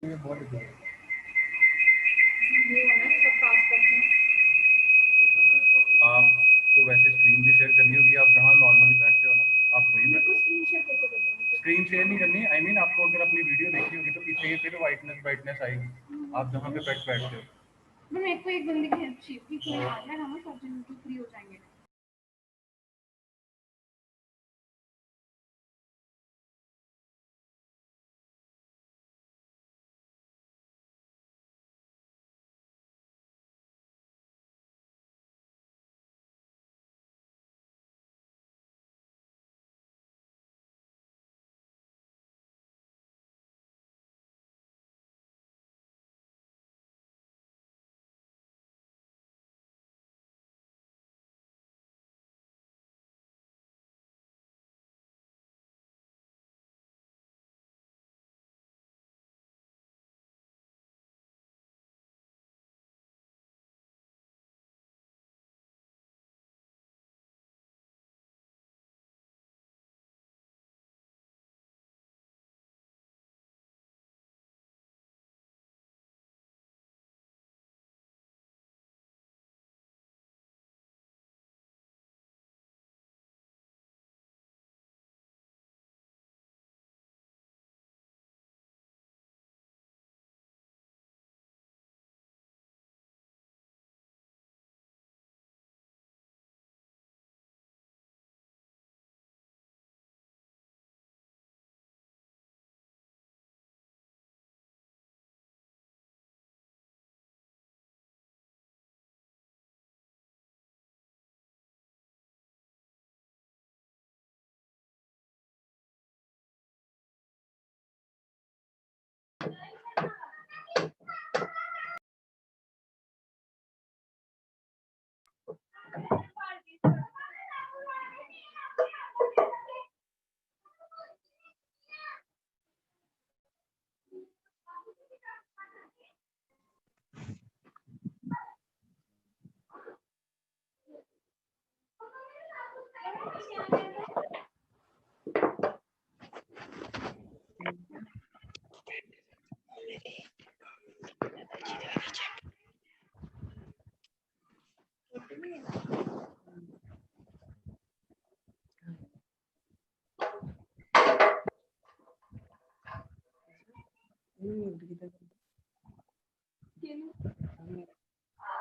ये बहुत है। ये है ना सब पास करते हैं। आपको वैसे स्क्रीन भी शेयर करनी होगी, आप जहाँ नॉर्मली बैठते हो ना आप वहीं मेरे को बैठो। स्क्रीन शेयर कैसे करनी है? स्क्रीन शेयर नहीं करनी, आई मीन आपको अगर अपनी वीडियो देखनी होगी तो पीछे फिर वाइटनेस वाइटनेस आएगी आप जहाँ पे बैठते हो। मेरे को एक बंदे की हेल्प चाहिए कि कोई आ जाए, हम सब जन फ्री हो जाएंगे।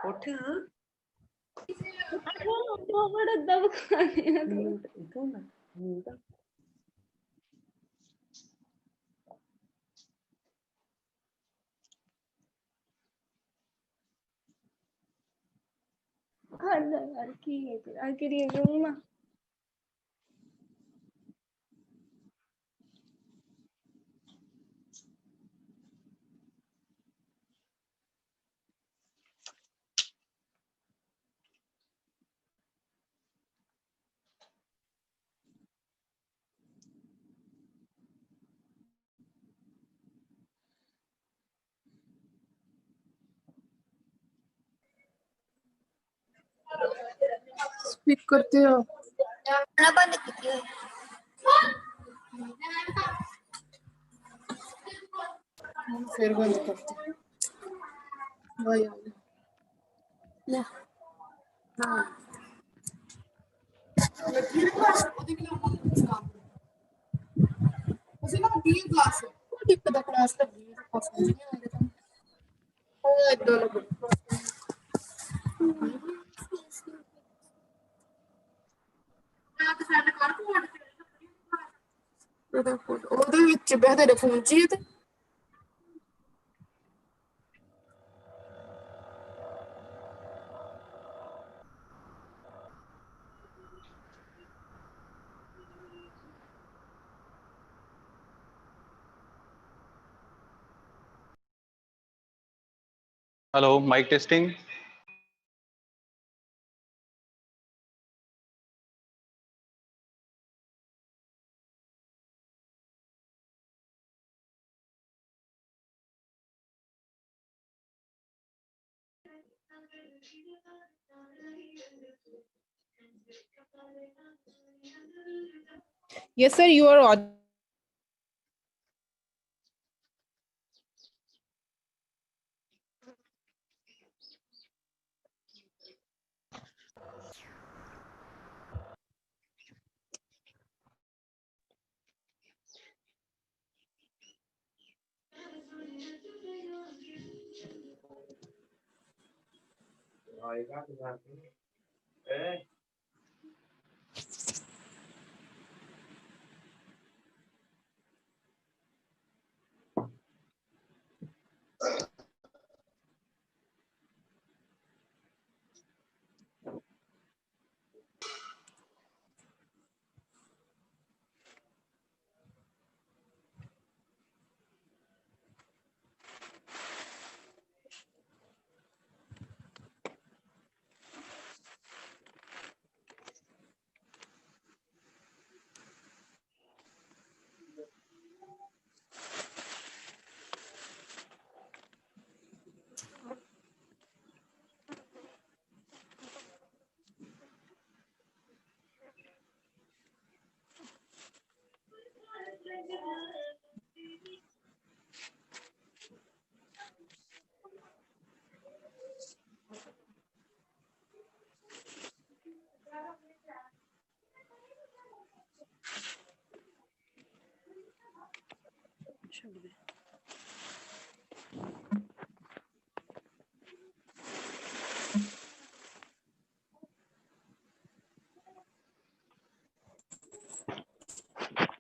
उठ हाँ बड़ा दब खाने रूम स्पीक करते हो बंद कीती हुई फिर बंद करते वही आ गया। हाँ ਅਸੀਂ ਨਾ 20 ਕਲਾਸ ਉਹ ਟਿਪ ਦਾ ਕਲਾਸ ਲੱਗੀ ਹੈ ਪਸੰਦ ਨਹੀਂ ਆਉਂਦੇ ਤਾਂ ਉਹ ਇਦਾਂ ਲੱਗੂ ਮੈਂ ਤਾਂ ਸੈਂਡ ਕਰ ਉਹਦੇ ਵਿੱਚ ਬਹਿ ਤੇਰੇ ਫੋਨ 'ਚ ਹੀ ਤੇ hello, mic testing. Yes, sir, you are audible.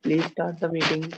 Please start the meeting.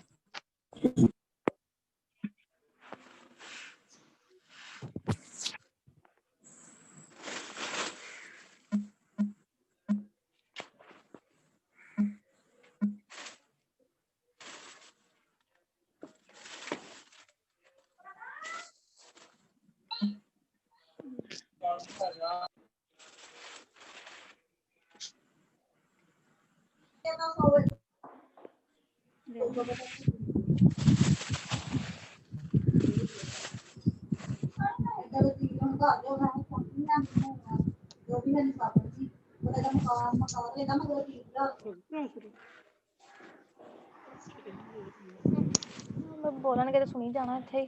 बोलणगे तो सुनी जाना इत्थे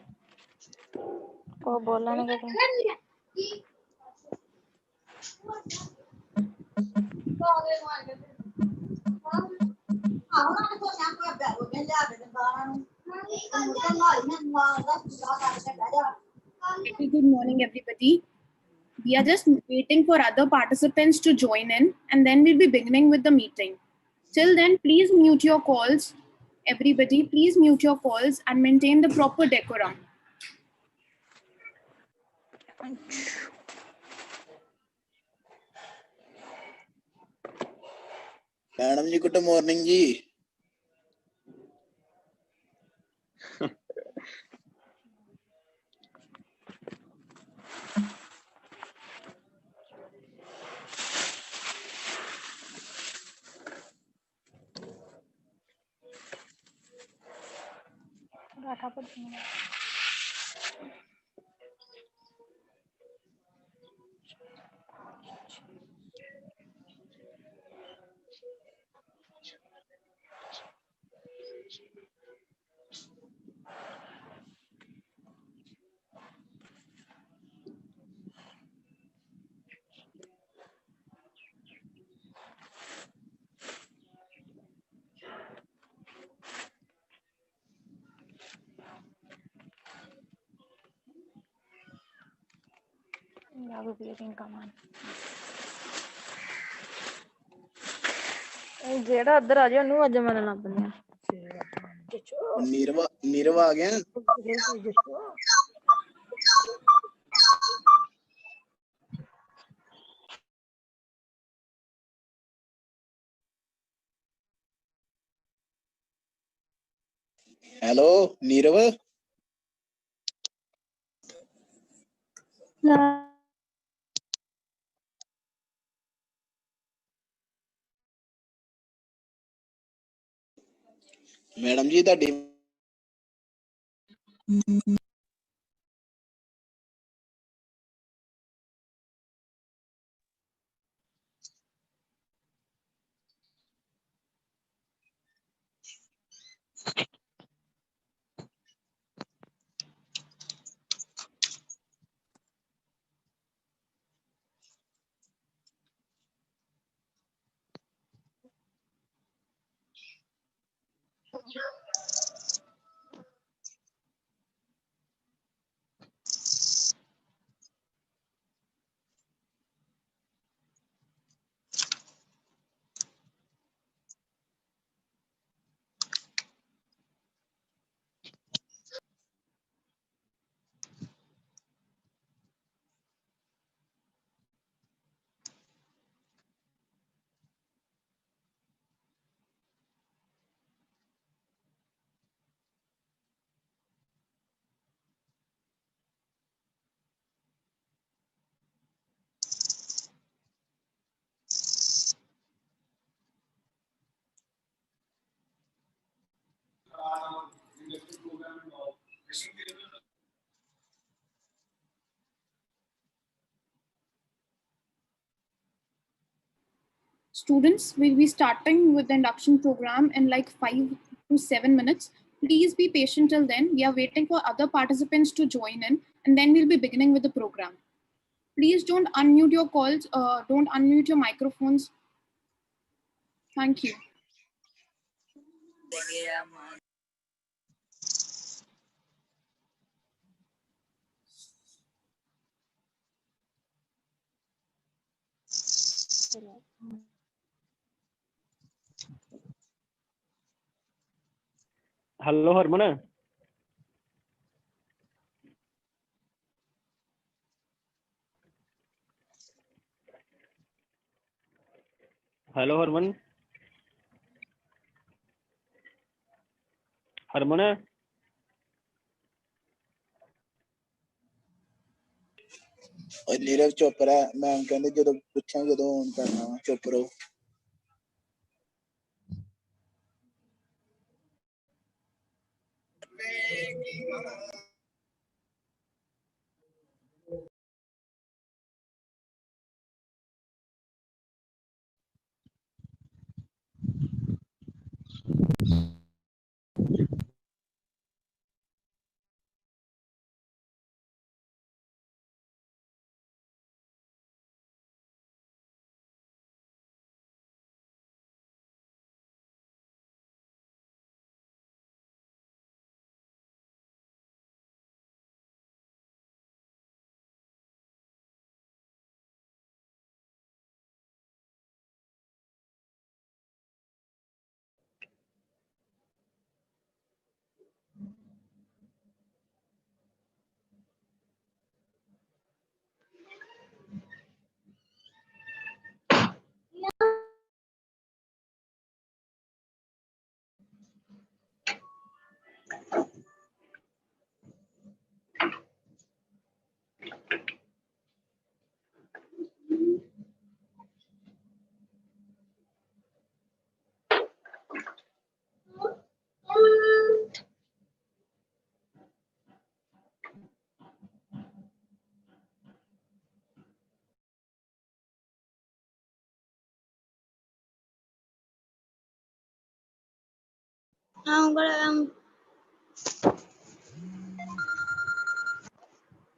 को बोलणगे तो Very good morning, everybody. We are just waiting for other participants to join in, and then we'll be beginning with the meeting. Till then, please mute your calls. Everybody, please mute your calls and maintain the proper decorum. Madam जी good morning जी। राठा पर जेड़ा उधर आ जाए ओनू अज मन लग पया नीरवा आ गया। हेलो नीरव। मैडम जी ਤੁਹਾਡੀ Students, we'll be starting with the induction program in like 5 to 7 minutes. Please be patient till then. We are waiting for other participants to join in, and then we'll be beginning with the program. Please don't unmute your calls, don't unmute your microphones. Thank you. Hello Harman hello Harman Harman और नीरव चुप रहा ma'am कहंदे ਜਦੋਂ ਪੁੱਛਾਂ ਜਦੋਂ on ਕਰਨਾ ਵਾ ਚੁੱਪ ਰਹੋ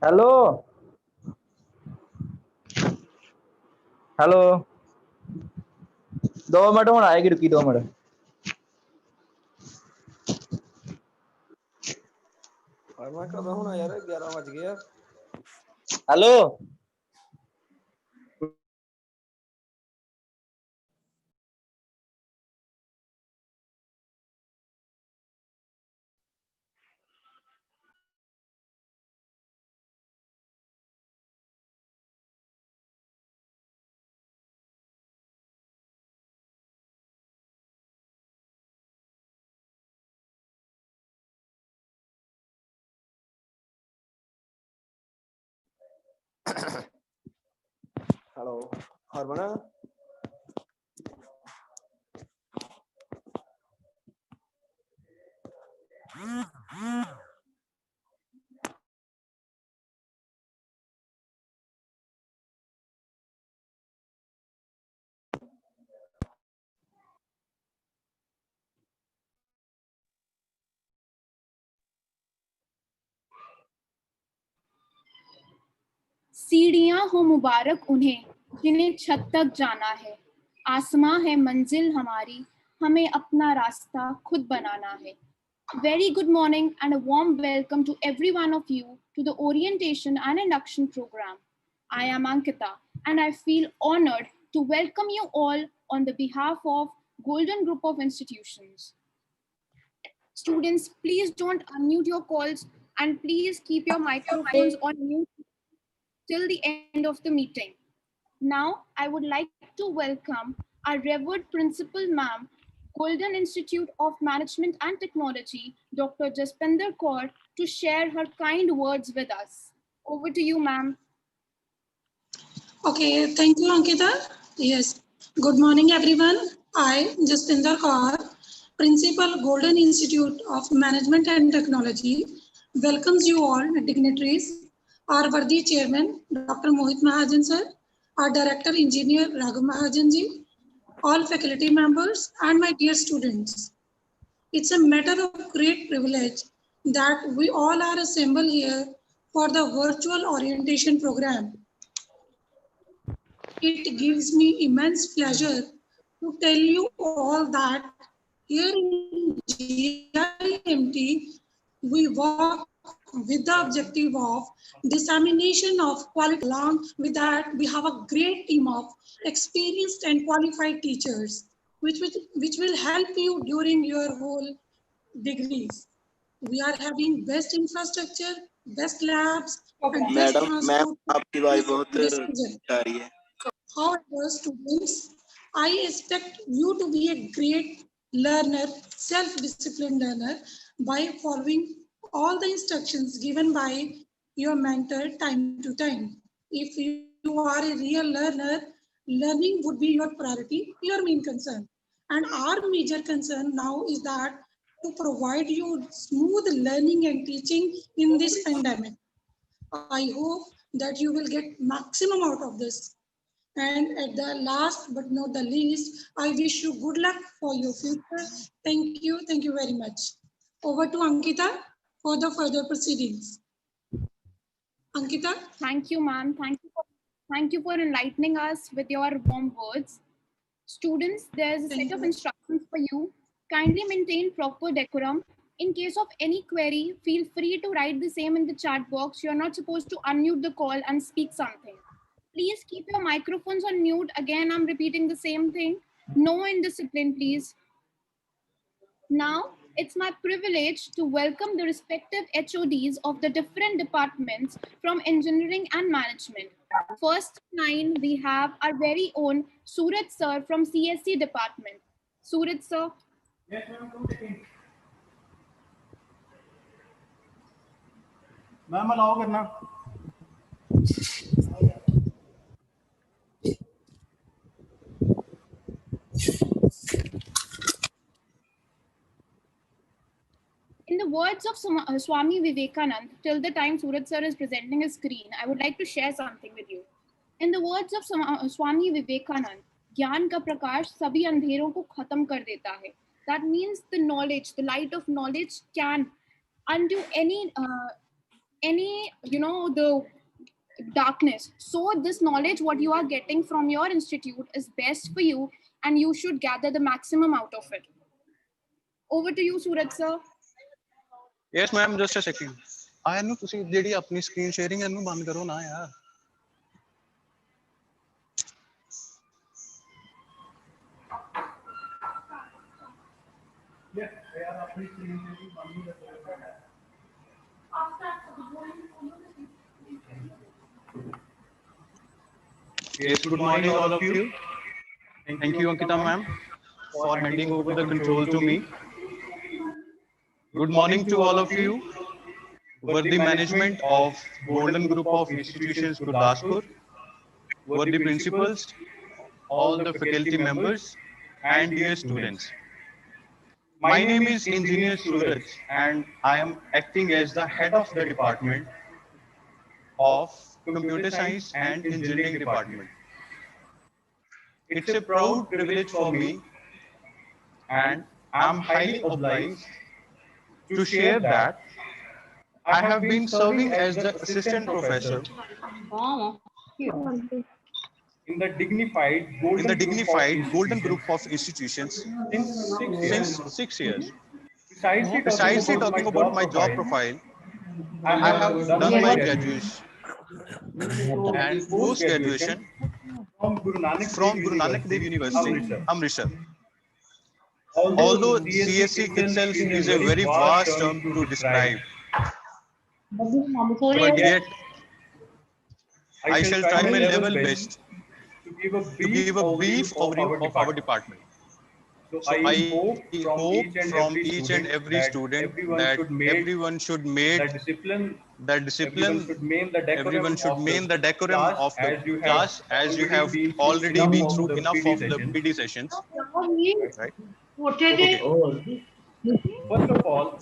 हेलो हेलो 2 मिनट हुण आएगी रुकी 2 मिनट मैं कब होना यार 11 बज गए हेलो हेलो हरमन सीढ़ियां हो मुबारक उन्हें जिन्हें छत तक जाना है, आसमां है मंजिल हमारी, हमें अपना रास्ता खुद बनाना है. Very good morning and a warm welcome to every one of you to the orientation and induction program. I am Ankita and I feel honored to welcome you all on the behalf of Golden Group of Institutions. Students, please don't unmute your calls and please keep your microphones on mute till the end of the meeting. Now, I would like to welcome our revered Principal Ma'am, Golden Institute of Management and Technology, Dr. Jaspinder Kaur, to share her kind words with us. Over to you, ma'am. Okay, thank you, Ankita. Yes, good morning, everyone. I, Jaspinder Kaur, Principal, Golden Institute of Management and Technology, welcomes you all dignitaries, our worthy chairman, Dr. Mohit Mahajan sir, our director engineer Raghav Mahajan ji, all faculty members and my dear students. It's a matter of great privilege that we all are assembled here for the virtual orientation program. It gives me immense pleasure to tell you all that here in GIMT, we work with the objective of dissemination of quality. Along with that, we have a great team of experienced and qualified teachers, which will help you during your whole degrees. We are having best infrastructure, best labs, and best ma'am transport आपकी आवाज बहुत in this region. आ रही है. However, students, I expect you to be a great learner, self-disciplined learner by following all the instructions given by your mentor time to time. If you are a real learner, learning would be your priority, your main concern. And our major concern now is that to provide you smooth learning and teaching in this pandemic. I hope that you will get maximum out of this. And at the last but not the least, I wish you good luck for your future. Thank you very much. Over to Ankita for the further proceedings. Ankita? Thank you, ma'am. Thank you for enlightening us with your warm words. Students, there's a set of instructions for you. Kindly maintain proper decorum. In case of any query, feel free to write the same in the chat box. You're not supposed to unmute the call and speak something. Please keep your microphones on mute. Again, I'm repeating the same thing. No indiscipline, please. Now, it's my privilege to welcome the respective HODs of the different departments from engineering and management. First line, we have our very own Suraj sir from CSC department. Suraj sir. Yes, ma'am, come taking. Ma'am allow करना. In the words of Swami Vivekanand, till the time Suraj sir is presenting his screen, I would like to share something with you. In the words of Swami Vivekanand, ज्ञान का प्रकाश सभी अंधेरों को खत्म कर देता है. That means the knowledge, the light of knowledge can undo any the darkness. So this knowledge, what you are getting from your institute, is best for you, and you should gather the maximum out of it. Over to you, Suraj sir. Yes, ma'am. Just a second. I know ਤੁਸੀਂ ਜਿਹੜੀ ਆਪਣੀ screen sharing ਹੈ ਇਹਨੂੰ ਬੰਦ ਕਰੋ ਨਾ ਯਾਰ. यार अपनी screen sharing ਬੰਦ ਨਹੀਂ ਕਰੋ. Yes, good morning all of you. Thank you Ankita ma'am for handing over the control to me. Good morning to all of you. Worthy management of Golden Group of Institutions Gurdaspur, worthy principals, all the faculty members and dear students. My name is Engineer Suraj and I am acting as the head of the department of Computer Science and Engineering Department. It's a proud privilege for me and I am highly obliged to share that I have been serving as the assistant professor in the dignified Golden Group of Institutions since 6 years. Precisely talking about my job profile, I have done my graduation and post-graduation from Guru Nanak Dev University, Amritsar. Although CSC itself is a very vast term to describe, but yet I shall try my level best to give a brief overview of our department. So I hope from each and every student that everyone should maintain the discipline, everyone should maintain the decorum of the class, as you have already been through enough of the PD sessions. Right? Okay.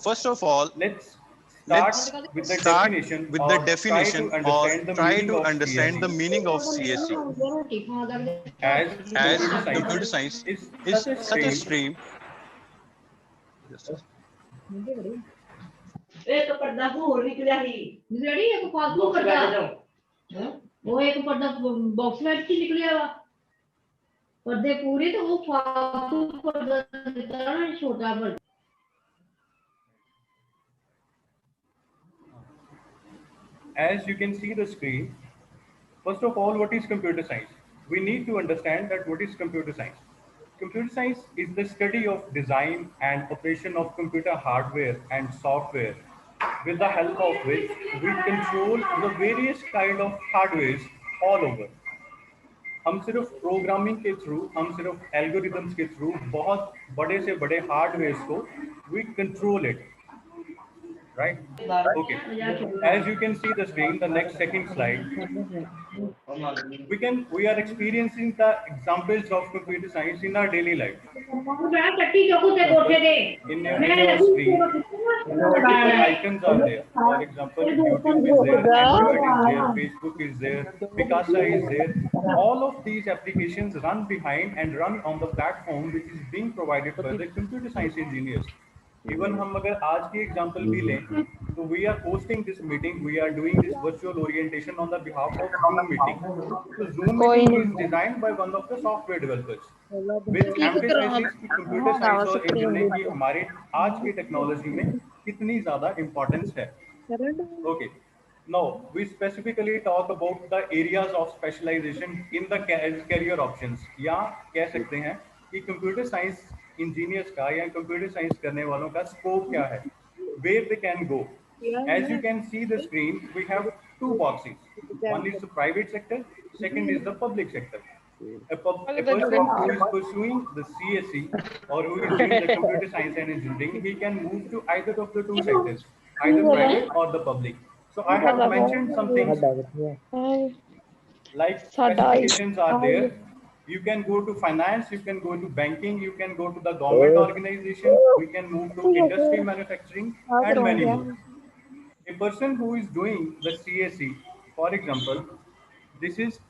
First of all, let's let's with the start definition with the or definition or try to understand the meaning of CSE. as As computer computer science science is is such a such a stream stream. एक पर्दा होर निकलिया ही निकली एक फालतू पर्दा वो एक पर्दा बॉक्स में की निकलिया वा पर्दे पूरे तो वो फालतू पर्दा निकला ना छोटा पर्दा as you can see the screen. First of all, what is computer science? We need to understand that what is computer science. Computer science is the study of design and operation of computer hardware and software, with the help of which we control the various kind of hardwares all over. हम सिर्फ programming के through, हम सिर्फ algorithms के through बहुत बड़े से बड़े हार्डवेयर को we control it, right? Okay, as you can see the screen, the next second slide, we are experiencing the examples of computer science in our daily life. In your screen, multiple icons are there. For example, YouTube is there, Android is there, Facebook is there, Picasa is there. All of these applications run behind and run on the platform which is being provided by the computer science engineers. Even हम अगर आज की example भी लें, तो we are hosting this meeting, we are doing this virtual orientation on the behalf of Zoom meeting. So Zoom meeting is designed by one of the software developers, which emphasizes कि computer science और engineering की हमारे आज की technology में कितनी ज़्यादा importance है. Okay. Now we specifically talk about the areas of specialization in the career options. या कह सकते हैं कि computer science इंजीनियर्स का या कंप्यूटर साइंस करने वालों का स्कोप क्या है, where they can go. As you can see the screen, we have two boxes. One is the private sector, second is the public sector. A person who is pursuing the CSE or who is doing the computer science and engineering, he can move to either of the two sectors, either private or the public. So I have mentioned some things like specifications are there. You can go to finance, you can go to banking, you can go to the government organization, we can move to industry, manufacturing, and many more. A person who is doing the CSE, for example, this is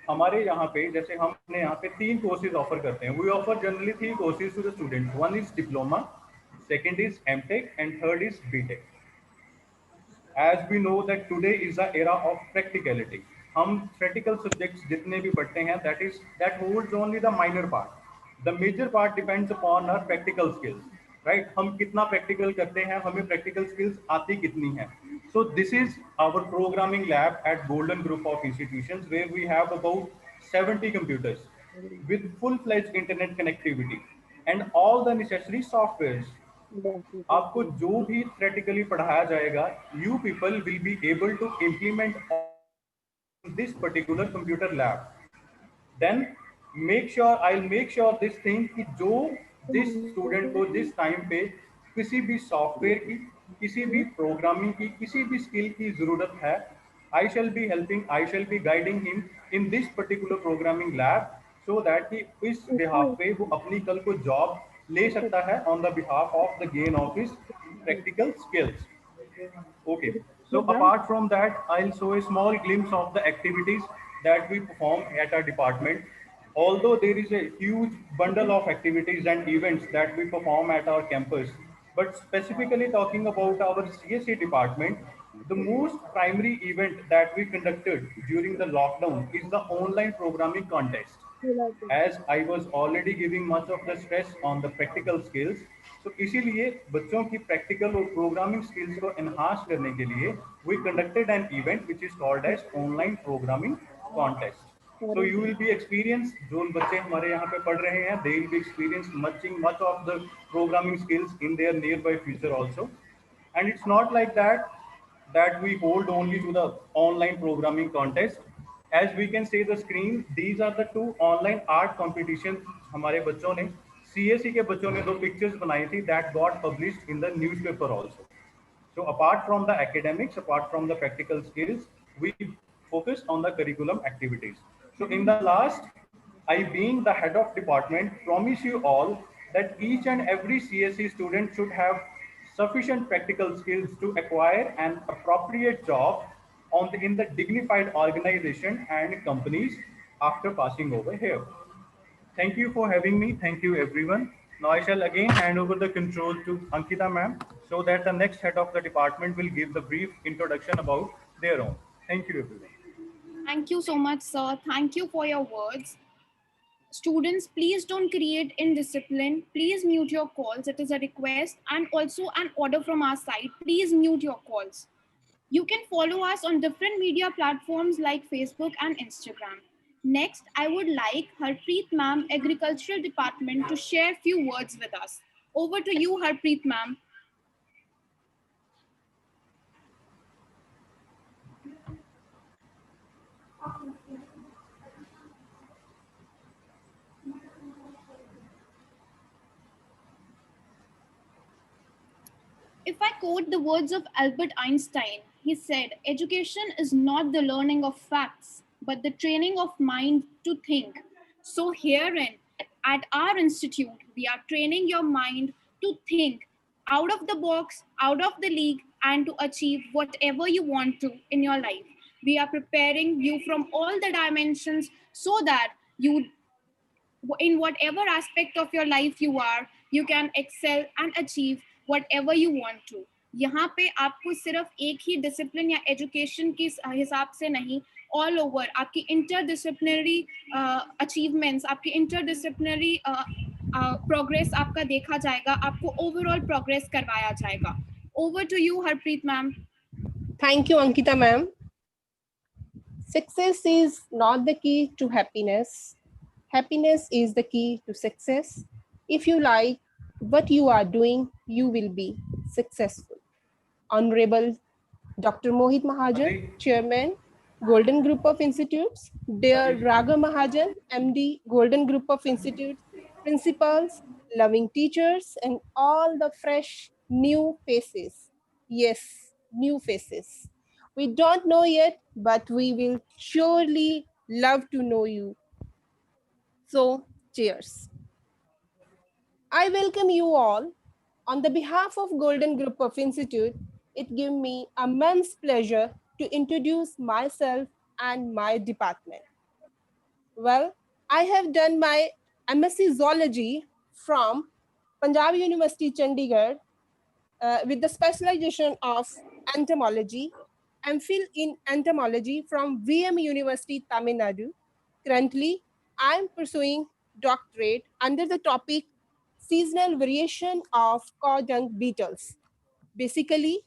हमारे यहाँ पे, जैसे हमने यहाँ पे 3 courses offer करते हैं. We offer generally 3 courses to the students. One is diploma, second is MTech, and third is BTech. As we know that today is the era of practicality. हम theoretical subjects जितने भी पढ़ते हैं, that holds only the minor part. The major part depends upon our practical skills, right? हम कितना practical करते हैं, हमें practical skills आती कितनी हैं. So this is our programming lab at Golden Group of Institutions, where we have about 70 computers with full-fledged internet connectivity and all the necessary softwares. आपको जो भी theoretically पढ़ाया जाएगा, you people will be able to implement this particular computer lab. Then I'll make sure this thing कि जो जिस student को जिस टाइम पे किसी भी सॉफ्टवेयर की, किसी भी प्रोग्रामिंग की, किसी भी स्किल की जरूरत है, I shall be guiding him in this particular programming lab, so that कि इस बिहाफ पे वो अपनी कल को जॉब ले सकता है on the behalf of the gain of his practical skills. Okay. So apart from that, I'll show a small glimpse of the activities that we perform at our department. Although there is a huge bundle of activities and events that we perform at our campus, but specifically talking about our CSE department, the most primary event that we conducted during the lockdown is the online programming contest. As I was already giving much of the stress on the practical skills, तो इसीलिए बच्चों की practical और programming skills को enhance करने के लिए we conducted an event which is called as online programming contest. So you will be experienced, जो बच्चे हमारे यहाँ पे पढ़ रहे हैं, they will be experienced much of the programming skills in their nearby future also. And it's not like that we hold only to the online programming contest. As we can see the screen, these are the 2 online art competitions हमारे बच्चों ने, CSE के बच्चों ने 2 pictures बनाई थी that got published in the newspaper also. So apart from the academics, apart from the practical skills, we focus on the curriculum activities. So in the last, I being the head of department promise you all that each and every CSE student should have sufficient practical skills to acquire an appropriate job in the dignified organization and companies after passing over here. Thank you for having me. Thank you, everyone. Now I shall again hand over the control to Ankita ma'am so that the next head of the department will give the brief introduction about their own. Thank you, everyone. Thank you so much, sir. Thank you for your words. Students, please don't create indiscipline. Please mute your calls. It is a request and also an order from our side. Please mute your calls. You can follow us on different media platforms like Facebook and Instagram. Next, I would like Harpreet ma'am, Agricultural Department, to share a few words with us. Over to you, Harpreet ma'am. If I quote the words of Albert Einstein, he said, education is not the learning of facts, but the training of mind to think. So herein, at our institute, we are training your mind to think out of the box, out of the league, and to achieve whatever you want to in your life. We are preparing you from all the dimensions so that you, in whatever aspect of your life you can excel and achieve whatever you want to. यहाँ पे आपको सिर्फ एक ही discipline या education के हिसाब से नहीं, ऑल ओवर आपकी इंटरडिसिप्लिनरी अचीवमेंट्स, आपकी इंटरडिसिप्लिनरी प्रोग्रेस आपका देखा जाएगा, आपको ओवरऑल प्रोग्रेस करवाया जाएगा. Over to you Harpreet ma'am. Thank you, Ankita ma'am. Success is not the key to happiness. Happiness is the key to success. If you like what you are doing, you will be successful. Honorable Dr. Mohit Mahajan, Chairman, Golden Group of Institutes, dear Raga Mahajan, MD, Golden Group of Institutes, principals, loving teachers, and all the fresh new faces. Yes, new faces. We don't know yet, but we will surely love to know you. So, cheers. I welcome you all. On the behalf of Golden Group of Institute, it gives me immense pleasure to introduce myself and my department. Well, I have done my MSc Zoology from Punjab University, Chandigarh, with the specialization of entomology. MPhil in entomology from VM University, Tamil Nadu. Currently, I am pursuing doctorate under the topic seasonal variation of cow dung beetles. Basically,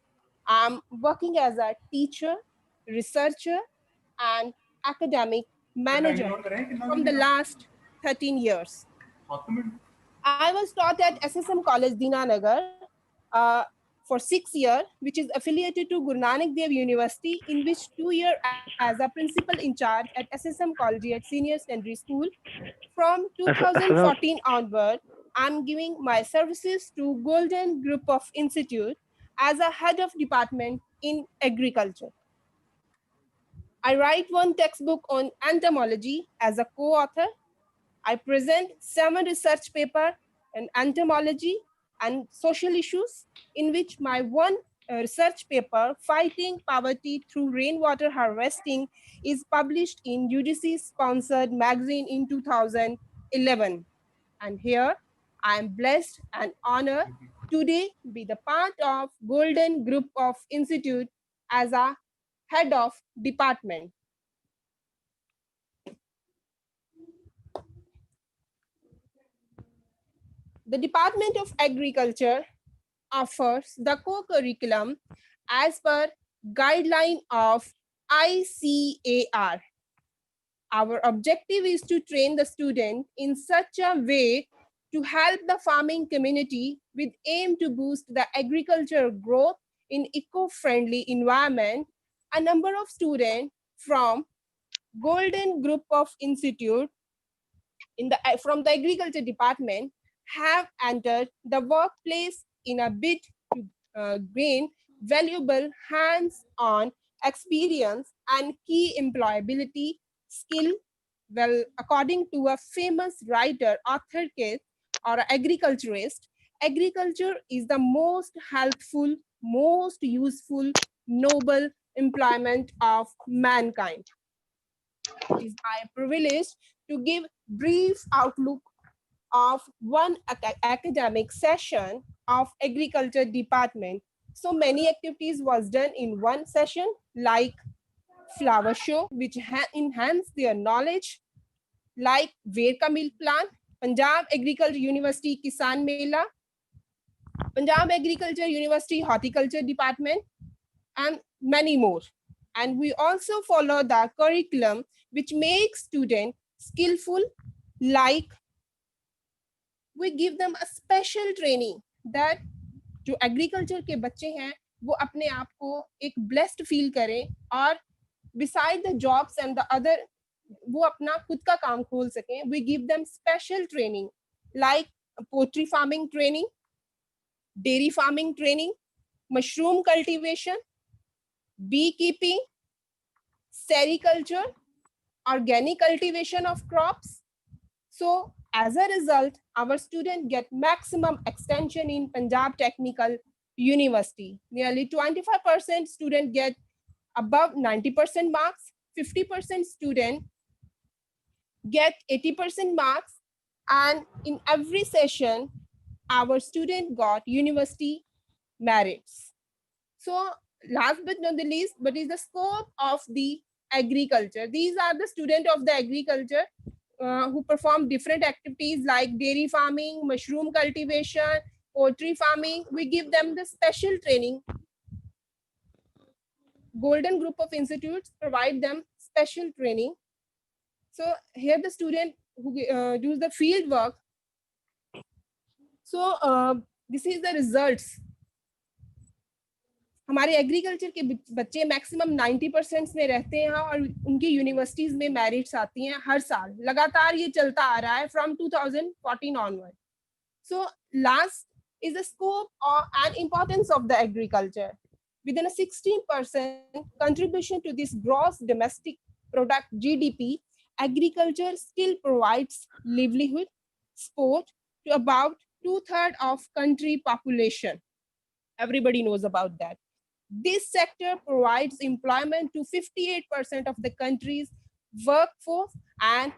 I'm working as a teacher, researcher, and academic manager from the last 13 years. I was taught at SSM College, Dinanagar, for 6 years, which is affiliated to Guru Nanak Dev University, in which 2 years as a principal in charge at SSM College at Senior Secondary School. From 2014 onward, I'm giving my services to Golden Group of Institute as a head of department in agriculture. I write one textbook on entomology as a co-author. I present 7 research papers on entomology and social issues, in which my one research paper, Fighting Poverty Through Rainwater Harvesting, is published in UGC-sponsored magazine in 2011. And here, I am blessed and honored today to be the part of Golden Group of Institute as a head of department. The Department of Agriculture offers the co-curriculum as per guideline of ICAR. Our objective is to train the student in such a way to help the farming community with aim to boost the agriculture growth in eco-friendly environment. A number of students from Golden Group of Institute from the agriculture department have entered the workplace in a bid to gain valuable hands-on experience and key employability skill. Well, according to a famous writer, author, or agriculturist, agriculture is the most helpful, most useful, noble employment of mankind. It is my privilege to give brief outlook of one academic session of agriculture department. So many activities was done in one session, like flower show, which enhance their knowledge, like Ver Ka Milk Plant, Punjab Agriculture University Kisan Mela, Punjab Agriculture University Horticulture Department, and many more. And we also follow the curriculum which makes students skillful, like we give them a special training that जो agriculture के बच्चे हैं वो अपने आप को एक blessed feel करें और beside the jobs and the other वो अपना खुद का काम खोल सकें. We give them special training like poultry farming training, dairy farming training, mushroom cultivation, beekeeping, sericulture, organic cultivation of crops. So as a result, our students get maximum extension in Punjab Technical University. Nearly 25% students get above 90% marks, 50% student get 80% marks, and in every session, our student got university merits. So last but not the least, but is the scope of the agriculture. These are the students of the agriculture who perform different activities like dairy farming, mushroom cultivation, poultry farming. We give them the special training. Golden Group of Institutes provide them special training. So here the student who do the field work. So this is the results. हमारे agriculture के बच्चे maximum 90% में रहते हैं और उनकी universities में merits आती हैं हर साल. लगातार ये चलता आ रहा है from 2014 onward. So last is the scope and importance of the agriculture. Within a 16% contribution to this gross domestic product GDP, agriculture still provides livelihood, support to about 2/3 of country population. Everybody knows about that. This sector provides employment to 58% of the country's workforce and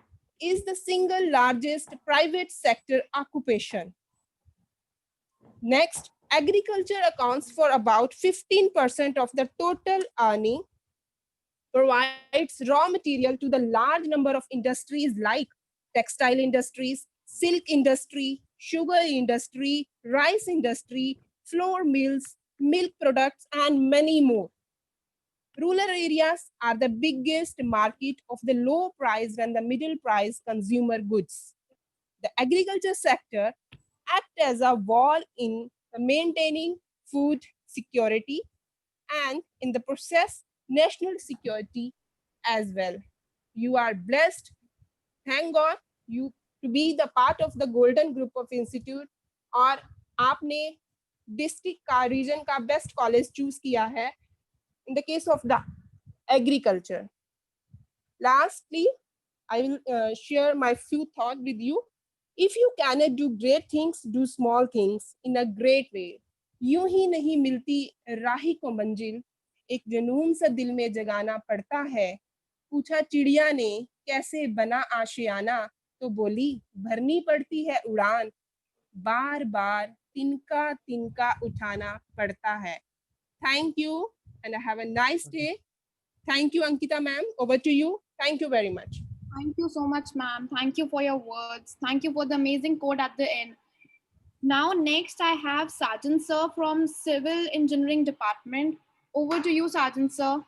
is the single largest private sector occupation. Next, agriculture accounts for about 15% of the total earning, provides raw material to the large number of industries like textile industries, silk industry, sugar industry, rice industry, flour mills, milk products, and many more. Rural areas are the biggest market of the low price and the middle price consumer goods. The agriculture sector acts as a wall in maintaining food security and in the process national security as well. You are blessed, thank God, you to be the part of the Golden Group of Institute और आपने district का reason का best college choose किया है in the case of the agriculture. Lastly, I will share my few thoughts with you. If you cannot do great things, do small things in a great way. यूं ही नहीं मिलती राही को मंजिल, एक जुनून सा दिल में जगाना पड़ता है. पूछा चिड़िया ने कैसे बना आशियाना, तो बोली भरनी पड़ती है उड़ान. बार बार तिनका तिनका उठाना पड़ता है. Thank you and have a nice day. Thank you, Ankita ma'am. Over to you. Thank you very much. Thank you so much, ma'am. Thank you for your words. Thank you for the amazing quote at the end. Now, next I have Sajan sir from Civil Engineering Department. Over to you, Sajan sir.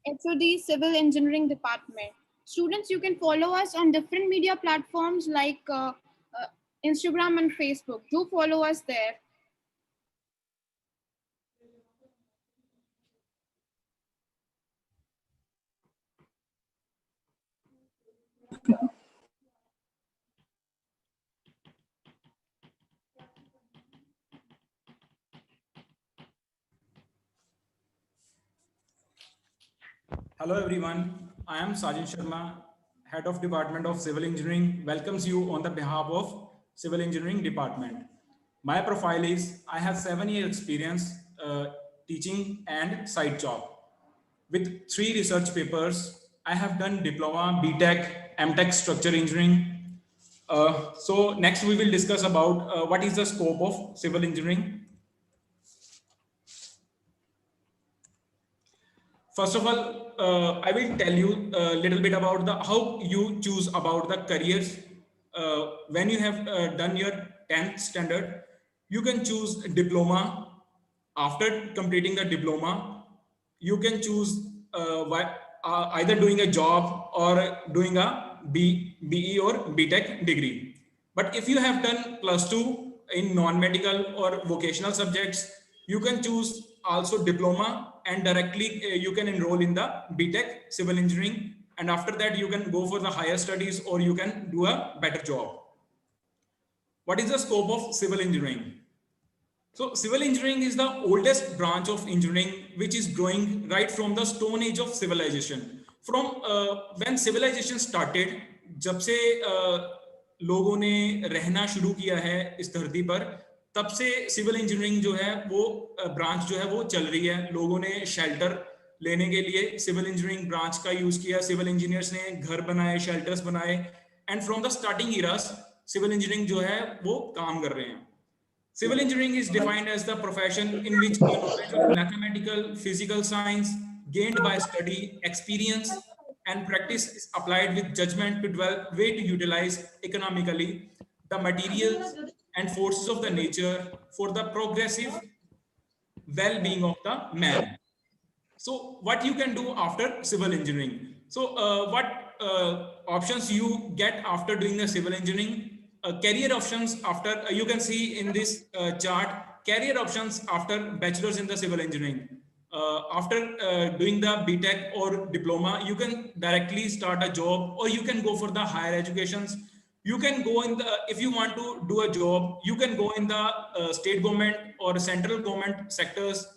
HOD Civil Engineering Department. Students, you can follow us on different media platforms like Instagram and Facebook. Do follow us there. Hello everyone, I am Sajan Sharma, Head of Department of Civil Engineering, welcomes you on the behalf of Civil Engineering Department. My profile is I have 7 years experience teaching and side job. With 3 research papers, I have done diploma, BTech, MTech structure engineering. So next we will discuss about what is the scope of civil engineering. First of all, I will tell you a little bit about the how you choose about the careers. When you have done your 10th standard, you can choose diploma. After completing the diploma, you can choose either doing a job or doing a BE or BTech degree. But if you have done +2 in non-medical or vocational subjects, you can choose also diploma and directly you can enroll in the BTech civil engineering. And after that, you can go for the higher studies or you can do a better job. What is the scope of civil engineering? So civil engineering is the oldest branch of engineering, which is growing right from the stone age of civilization. From when civilization started, जब से लोगों ने रहना शुरू किया है इस धरती पर, तब से सिविल इंजीनियरिंग जो है वो ब्रांच जो है वो चल रही है. लोगों ने शेल्टर लेने के लिए सिविल इंजीनियरिंग ब्रांच का यूज किया. सिविल इंजीनियर्स ने घर बनाए, शेल्टर्स बनाए, and from the starting eras civil engineering जो है वो काम कर रहे हैं. Civil engineering is defined as the profession in which the knowledge of mathematical, physical science gained by study, experience, and practice is applied with judgment to develop way to utilize economically the materials and forces of the nature for the progressive well-being of the man. So what you can do after civil engineering? So what options you get after doing the civil engineering? Career options after, you can see in this chart, career options after bachelor's in the civil engineering. After doing the BTech or diploma, you can directly start a job or you can go for the higher educations. You can go in the, if you want to do a job, you can go in the state government or central government sectors,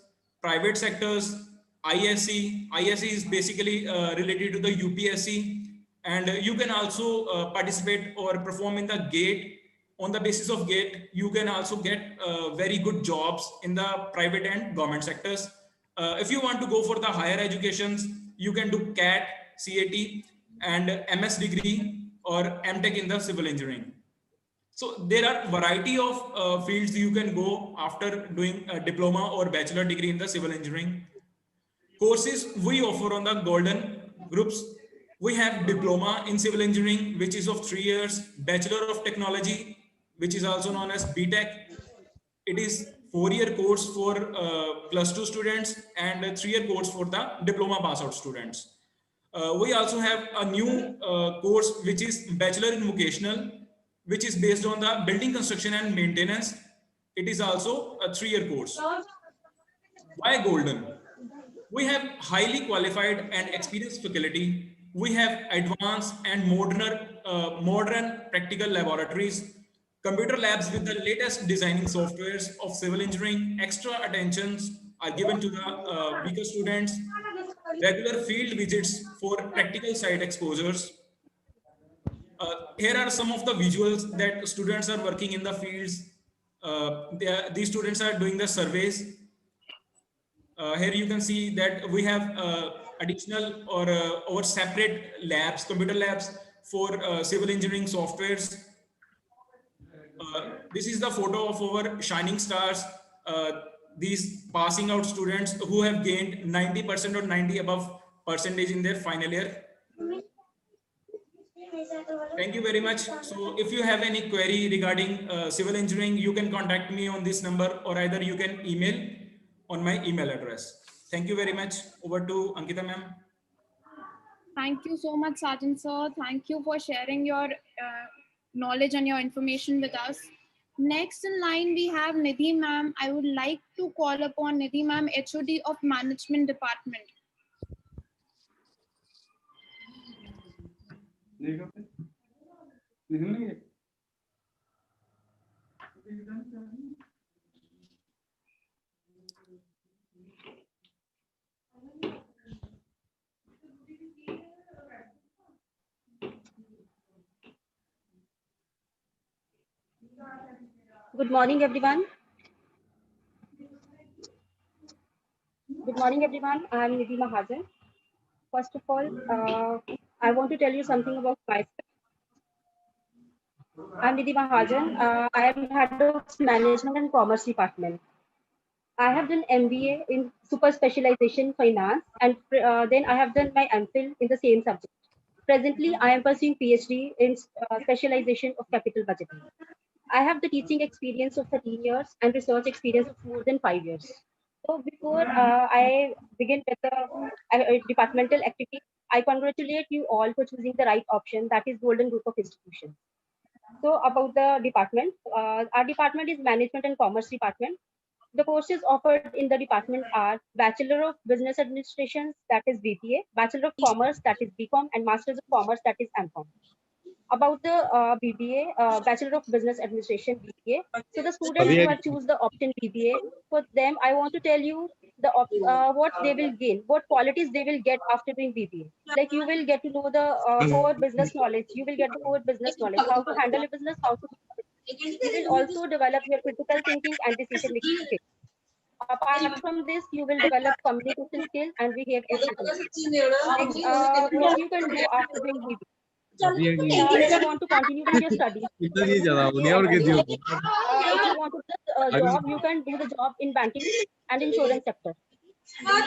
private sectors, ISC. ISC is basically related to the UPSC. And you can also participate or perform in the GATE. On the basis of GATE, you can also get very good jobs in the private and government sectors. If you want to go for the higher educations, you can do CAT, CAT, and MS degree or MTech in the civil engineering. So there are variety of fields you can go after doing a diploma or bachelor degree in the civil engineering. Courses we offer on the golden groups. We have diploma in civil engineering, which is of 3 years, bachelor of technology, which is also known as BTech. It is 4-year course for +2 students and a 3-year course for the diploma pass out students. We also have a new course, which is bachelor in vocational, which is based on the building construction and maintenance. It is also a 3-year course. Why golden? We have highly qualified and experienced faculty. We have advanced and modern practical laboratories, computer labs with the latest designing softwares of civil engineering. Extra attentions are given to the weaker students, regular field visits for practical site exposures. Here are some of the visuals that students are working in the fields. These students are doing the surveys. Here you can see that we have additional or separate labs, computer labs for civil engineering softwares. This is the photo of our shining stars. These passing out students who have gained 90% or 90 above percentage in their final year. Thank you very much. So if you have any query regarding civil engineering, you can contact me on this number or either you can email on my email address. Thank you very much. Over to Ankita ma'am. Thank you so much, Sergeant sir. Thank you for sharing your knowledge and your information with us. Next in line, we have Nidhi ma'am. I would like to call upon Nidhi ma'am, HOD of Management Department. Good morning, everyone. Good morning, everyone. I am Nidhi Mahajan. First of all, I want to tell you something about myself. I'm Nidhi Mahajan. I am head of management and commerce department. I have done MBA in super specialization finance, and then I have done my MPhil in the same subject. Presently, I am pursuing PhD in specialization of capital budgeting. I have the teaching experience of 13 years and research experience of more than 5 years. So before I begin with the departmental activity, I congratulate you all for choosing the right option, that is Golden Group of Institutions. So about the department, our department is Management and Commerce Department. The courses offered in the department are Bachelor of Business Administration, that is BBA, Bachelor of Commerce, that is BCom, and Masters of Commerce, that is MCom. About the BBA, Bachelor of Business Administration, BBA. So the students who have choose the option BBA, for them, I want to tell you the what they will gain, what qualities they will get after doing BBA. Like you will get to know the core business knowledge. You will get the core business knowledge, how to handle a business, how to. You will also develop your critical thinking and decision making skills. Apart from this, you will develop communication skills and behavior skills. Next, what you can do after doing BBA. If you want to continue with your studies, if you want to do the job, you can do the job in banking and insurance sector. And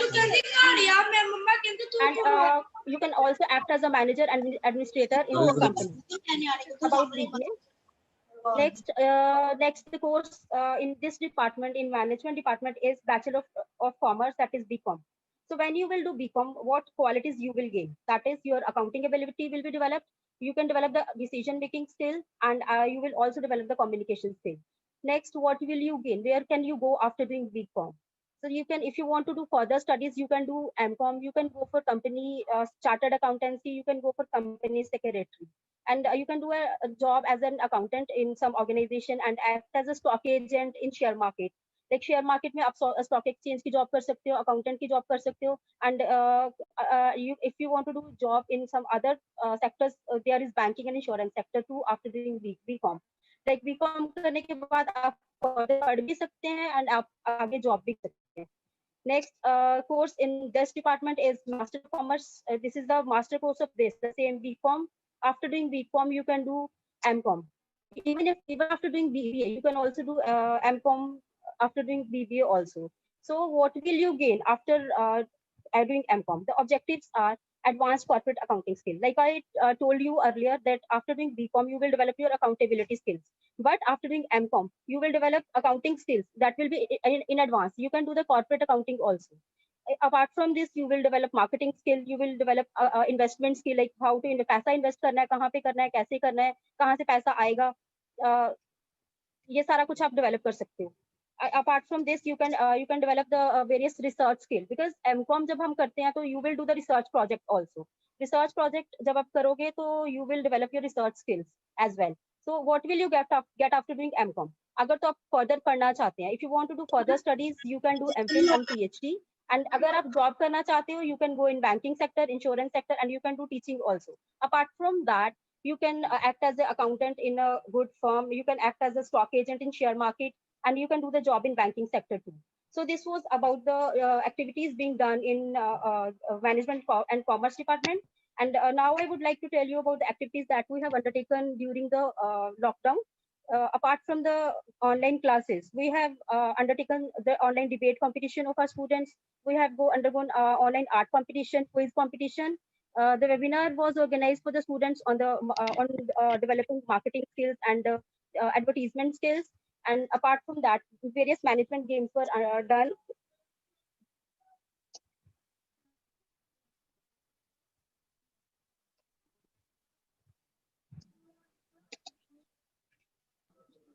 you can also act as a manager and administrator in the company. About BBA. Next the course in this department, in management department, is Bachelor of Commerce, that is BCom. So when you will do BCom, what qualities you will gain? That is your accounting ability will be developed. You can develop the decision making skill, and you will also develop the communication skill. Next, what will you gain? Where can you go after doing BCom? So you can, if you want to do further studies, you can do MCom. You can go for company chartered accountancy. You can go for company secretary, and you can do a job as an accountant in some organization and act as a stock agent in share market. Like share market में आप stock exchange की job कर सकते हो, accountant की job कर सकते हो, and if you want to do job in some other sectors, there is banking and insurance sector too after doing BCom. Like BCom करने के बाद आप पढ़ भी सकते हैं and आप आगे job भी कर सकते हैं. Next course in this department is Master of Commerce. This is the master course of this, the same BCom. After doing BCom, you can do MCom. Even after doing BBA, you can also do MCom after doing BBA also. So what will you gain after doing MCom? The objectives are advanced corporate accounting skill. Like I told you earlier that after doing BCom, you will develop your accountability skills. But after doing MCom, you will develop accounting skills that will be in advance. You can do the corporate accounting also. Apart from this, you will develop marketing skill, you will develop investment skill, like how to पैसा invest करना है, कहाँ पे करना है, कैसे करना है, कहाँ से पैसा आएगा, ये सारा कुछ आप develop कर सकते हो. Apart from this, you can develop the various research skill, because MCom जब हम करते हैं तो you will do the research project also. Research project जब आप करोगे तो you will develop your research skills as well. So what will you get after doing MCom? अगर तो आप further पढ़ना चाहते हैं, if you want to do further studies, you can do MPhil and PhD. And अगर आप job करना चाहते हो, you can go in banking sector, insurance sector, and you can do teaching also. Apart from that, you can act as an accountant in a good firm. You can act as a stock agent in share market, and you can do the job in banking sector too. So this was about the activities being done in management and commerce department. And now I would like to tell you about the activities that we have undertaken during the lockdown. Apart from the online classes, we have undertaken the online debate competition of our students. We have undergone online art competition, quiz competition. The webinar was organized for the students on developing marketing skills and advertisement skills. And apart from that, various management games were done.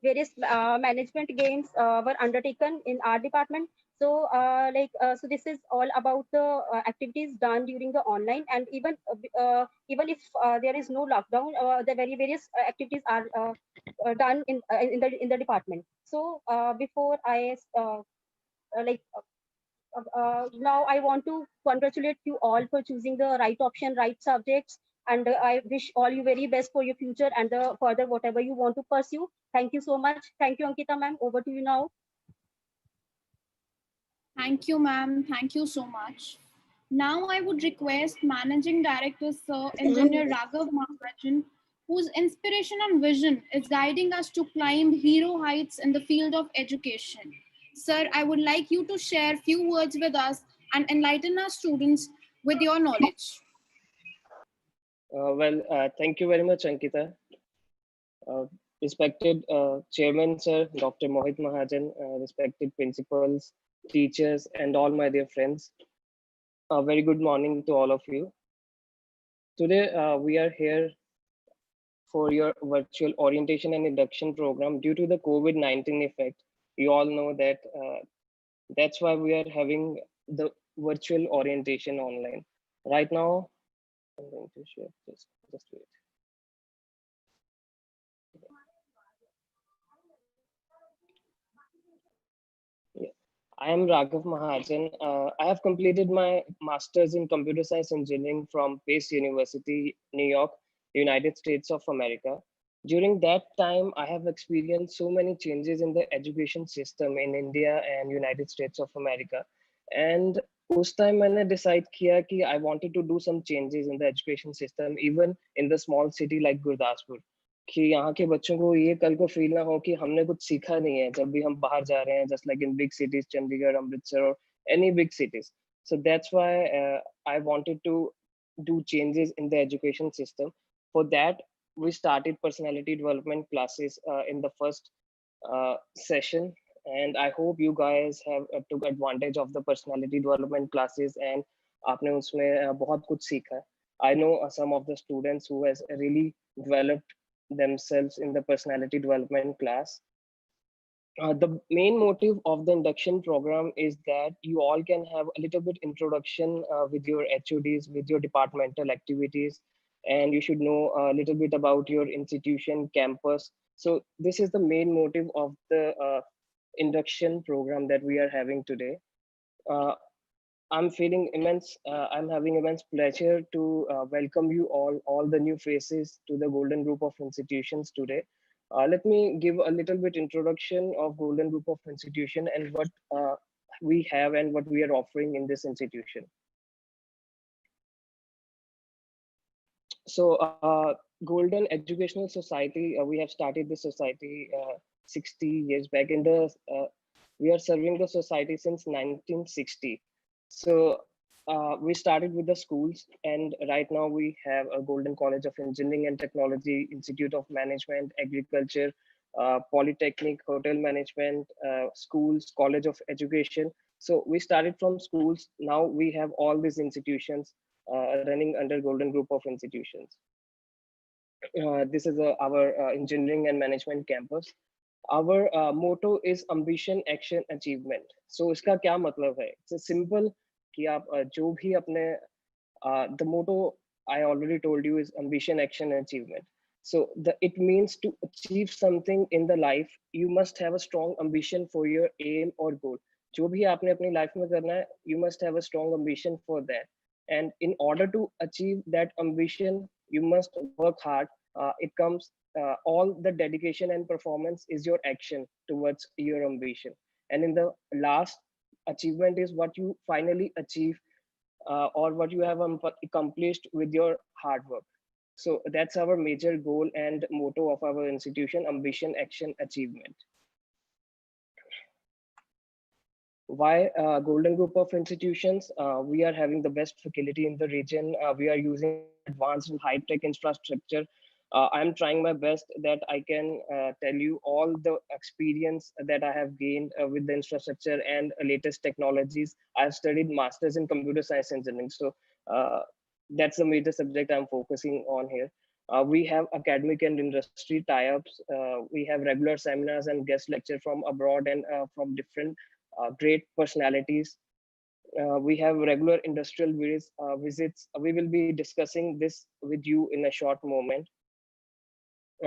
Various management games were undertaken in our department. So so this is all about the activities done during the online, and even if there is no lockdown, the various activities are done in the department. So before I now I want to congratulate you all for choosing the right option, right subjects. and I wish all you very best for your future and the further whatever you want to pursue. Thank you so much. Thank you, Ankita ma'am. Over to you now. Thank you, ma'am. Thank you so much. Now I would request Managing Director Sir Engineer Raghav Mahajan, whose inspiration and vision is guiding us to climb hero heights in the field of education. Sir, I would like you to share few words with us and enlighten our students with your knowledge. Thank you very much, Ankita. Respected Chairman, Sir, Dr. Mohit Mahajan, respected principals, teachers, and all my dear friends. A very good morning to all of you. Today, we are here for your virtual orientation and induction program. Due to the COVID-19 effect, you all know that that's why we are having the virtual orientation online. Right now, I'm going to share this. Just wait. I am Raghav Mahajan. I have completed my master's in computer science engineering from Pace University, New York, United States of America. During that time, I have experienced so many changes in the education system in India and United States of America. And उस time मैंने decide किया कि I wanted to do some changes in the education system, even in the small city like Gurdaspur. कि यहाँ के बच्चों को ये कल को फील ना हो कि हमने कुछ सीखा नहीं है जब भी हम बाहर जा रहे हैं, just like in big cities, Chandigarh, Amritsar, or any big cities. So that's why I wanted to do changes in the education system. For that, we started personality development classes in the first session, and I hope you guys have took advantage of the personality development classes and आपने उसमें बहुत कुछ सीखा. I know some of the students who has really developed themselves in the personality development class. The main motive of the induction program is that you all can have a little bit introduction with your HODs, with your departmental activities, and you should know a little bit about your institution, campus. So this is the main motive of the induction program that we are having today. I'm feeling immense, I'm having immense pleasure to welcome you all the new faces to the Golden Group of Institutions today. Let me give a little bit introduction of Golden Group of Institution and what we have and what we are offering in this institution. So Golden Educational Society, we have started the society 60 years back. We are serving the society since 1960. So we started with the schools, and right now we have a Golden College of Engineering and Technology, Institute of Management, Agriculture, Polytechnic, Hotel Management, schools, College of Education. So we started from schools. Now we have all these institutions running under Golden Group of Institutions. This is our engineering and management campus. Our motto is ambition, action, achievement. So इसका क्या मतलब है? It's a simple कि आप जो भी अपने the motto I already told you is ambition, action, achievement. So it means to achieve something in the life, you must have a strong ambition for your aim or goal. जो भी आपने अपनी life में करना है, you must have a strong ambition for that. And in order to achieve that ambition, you must work hard. It comes all the dedication and performance is your action towards your ambition. And in the last, achievement is what you finally achieve or what you have accomplished with your hard work. So that's our major goal and motto of our institution: ambition, action, achievement. Why Golden Group of Institutions? We are having the best faculty in the region. We are using advanced and high-tech infrastructure. I'm trying my best that I can tell you all the experience that I have gained with the infrastructure and latest technologies. I've studied masters in computer science engineering. So that's the major subject I'm focusing on here. We have academic and industry tie-ups. We have regular seminars and guest lecture from abroad and from different great personalities. We have regular industrial visits. We will be discussing this with you in a short moment.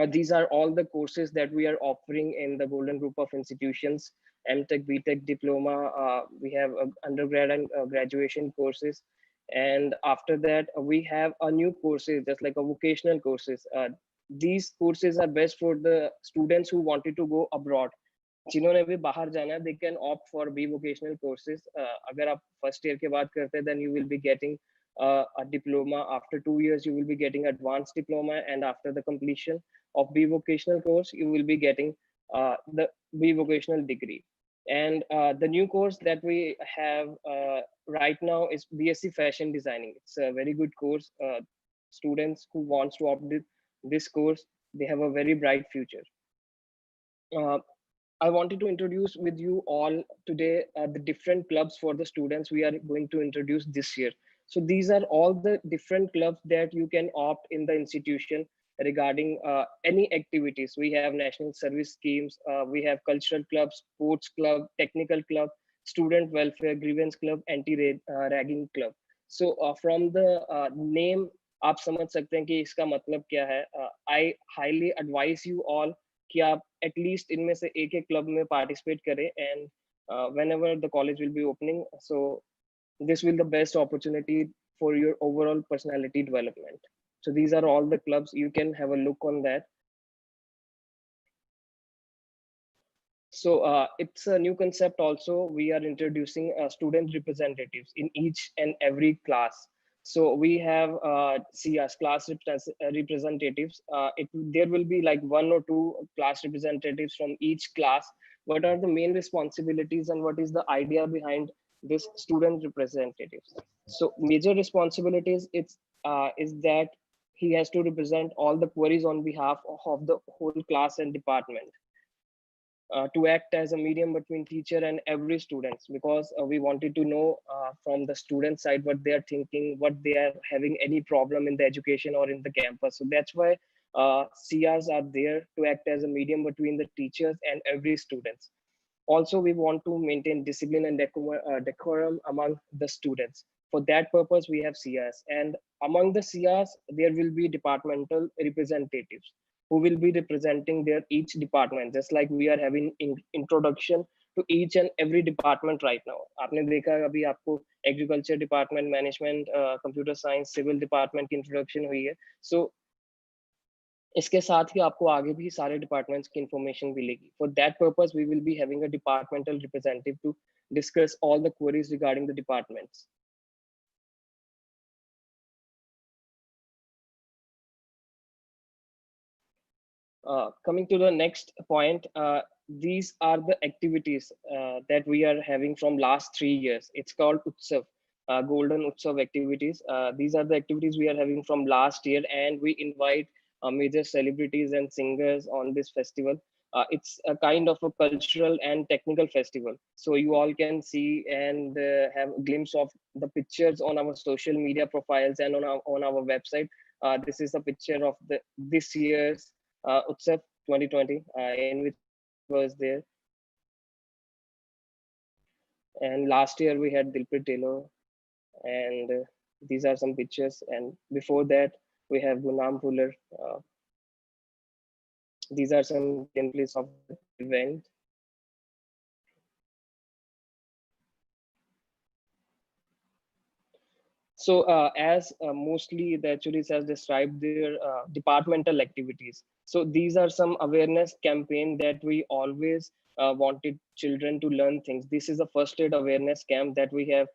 These are all the courses that we are offering in the Golden Group of Institutions: MTech, BTech, Diploma. We have undergrad and graduation courses. And after that, we have a new courses, just like a vocational courses. These courses are best for the students who wanted to go abroad. जिन्होंने भी बाहर जाना है, they can opt for B vocational courses. अगर आप first year के बाद करते हैं, then you will be getting a diploma. After 2 years, you will be getting advanced diploma, and after the completion of B vocational course, you will be getting the B vocational degree. And the new course that we have right now is BSc Fashion Designing. It's a very good course. Students who wants to opt this course, they have a very bright future. I wanted to introduce with you all today the different clubs for the students we are going to introduce this year. So these are all the different clubs that you can opt in the institution regarding any activities. We have national service schemes, we have cultural clubs, sports club, technical club, student welfare, grievance club, anti-ragging club. So from the name, आप समझ सकते हैं कि इसका मतलब क्या है. I highly advise you all कि आप एटलीस्ट इनमें से एक क्लब में पार्टिसिपेट करें, and whenever the college will be opening, so this will the best opportunity for your overall personality development. So these are all the clubs, you can have a look on that. So it's a new concept also. We are introducing student representatives in each and every class. So we have CRs, class representatives. There will be like 1 or 2 class representatives from each class. What are the main responsibilities and what is the idea behind this student representatives? So major responsibilities is that he has to represent all the queries on behalf of the whole class and department. To act as a medium between teacher and every student, because we wanted to know from the student side what they are thinking, what they are having any problem in the education or in the campus. So that's why CRs are there to act as a medium between the teachers and every students. Also, we want to maintain discipline and decorum among the students. For that purpose, we have CRs, and among the CRs, there will be departmental representatives who will be representing their each department, just like we are having introduction to each and every department right now. आपने देखा अभी आपको agriculture department, management, computer science, civil department की introduction हुई है. So इसके साथ ही आपको आगे भी सारे departments की information मिलेगी. For that purpose, we will be having a departmental representative to discuss all the queries regarding the departments. Coming to the next point, these are the activities that we are having from last 3 years. It's called Utsav, Golden Utsav activities. These are the activities we are having from last year, and we invite major celebrities and singers on this festival. It's a kind of a cultural and technical festival. So you all can see and have a glimpse of the pictures on our social media profiles and on our website. This is a picture of this year's Utsav 2020, in which was there. And last year we had Dilpreet Taylor, and these are some pictures. And before that, we have Gunam Fuller. These are some gameplays of the event. So as mostly the HODs has described their departmental activities. So these are some awareness campaign that we always wanted children to learn things. This is a first aid awareness camp that we have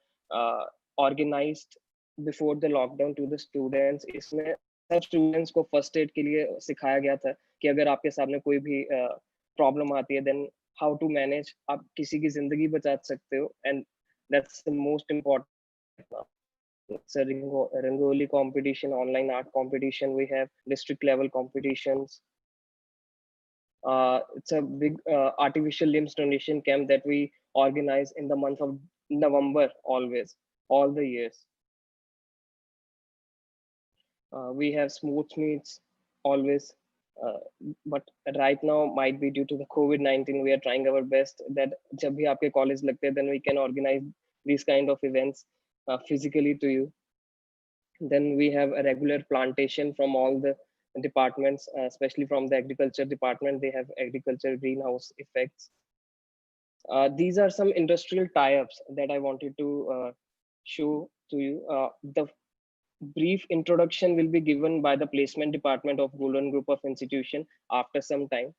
organized before the lockdown to the students. इसमें सब students को first aid के लिए सिखाया गया था कि अगर आपके सामने कोई भी problem आती है, then how to manage. आप किसी की जिंदगी बचा सकते हो, and that's the most important. It's a Rangoli competition, online art competition. We have district level competitions. It's a big artificial limbs donation camp that we organize in the month of November, always, all the years. We have sports meets always, but right now might be due to the COVID-19. We are trying our best that जब भी आपके college लगते हैं, then we can organize these kind of events physically to you. Then we have a regular plantation from all the departments, especially from the agriculture department. They have agriculture greenhouse effects. These are some industrial tie-ups that I wanted to show to you. The brief introduction will be given by the placement department of Golden Group of Institution after some time.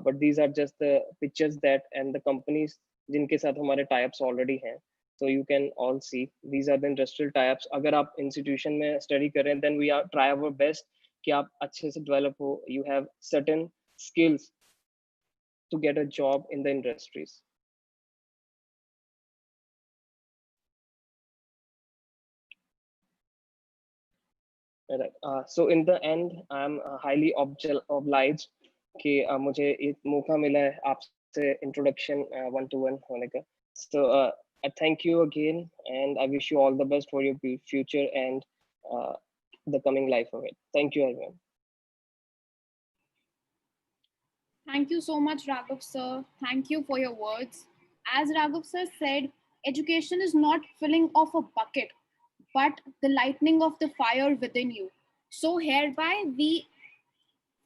But these are just the pictures that and the companies जिनके साथ हमारे tie-ups already हैं. So you can all see these are the industrial tie-ups. अगर आप institution में study कर रहे हैं, then we are try our best कि आप अच्छे से develop हो. You have certain skills to get a job in the industries. Right. So in the end, I'm highly obliged कि मुझे एक मौका मिला है आपसे introduction one-to-one होने का. So I thank you again, and I wish you all the best for your future and the coming life of it. Thank you, everyone. Thank you so much, Raghav sir. Thank you for your words. As Raghav sir said, education is not filling of a bucket, but the lightning of the fire within you. So hereby we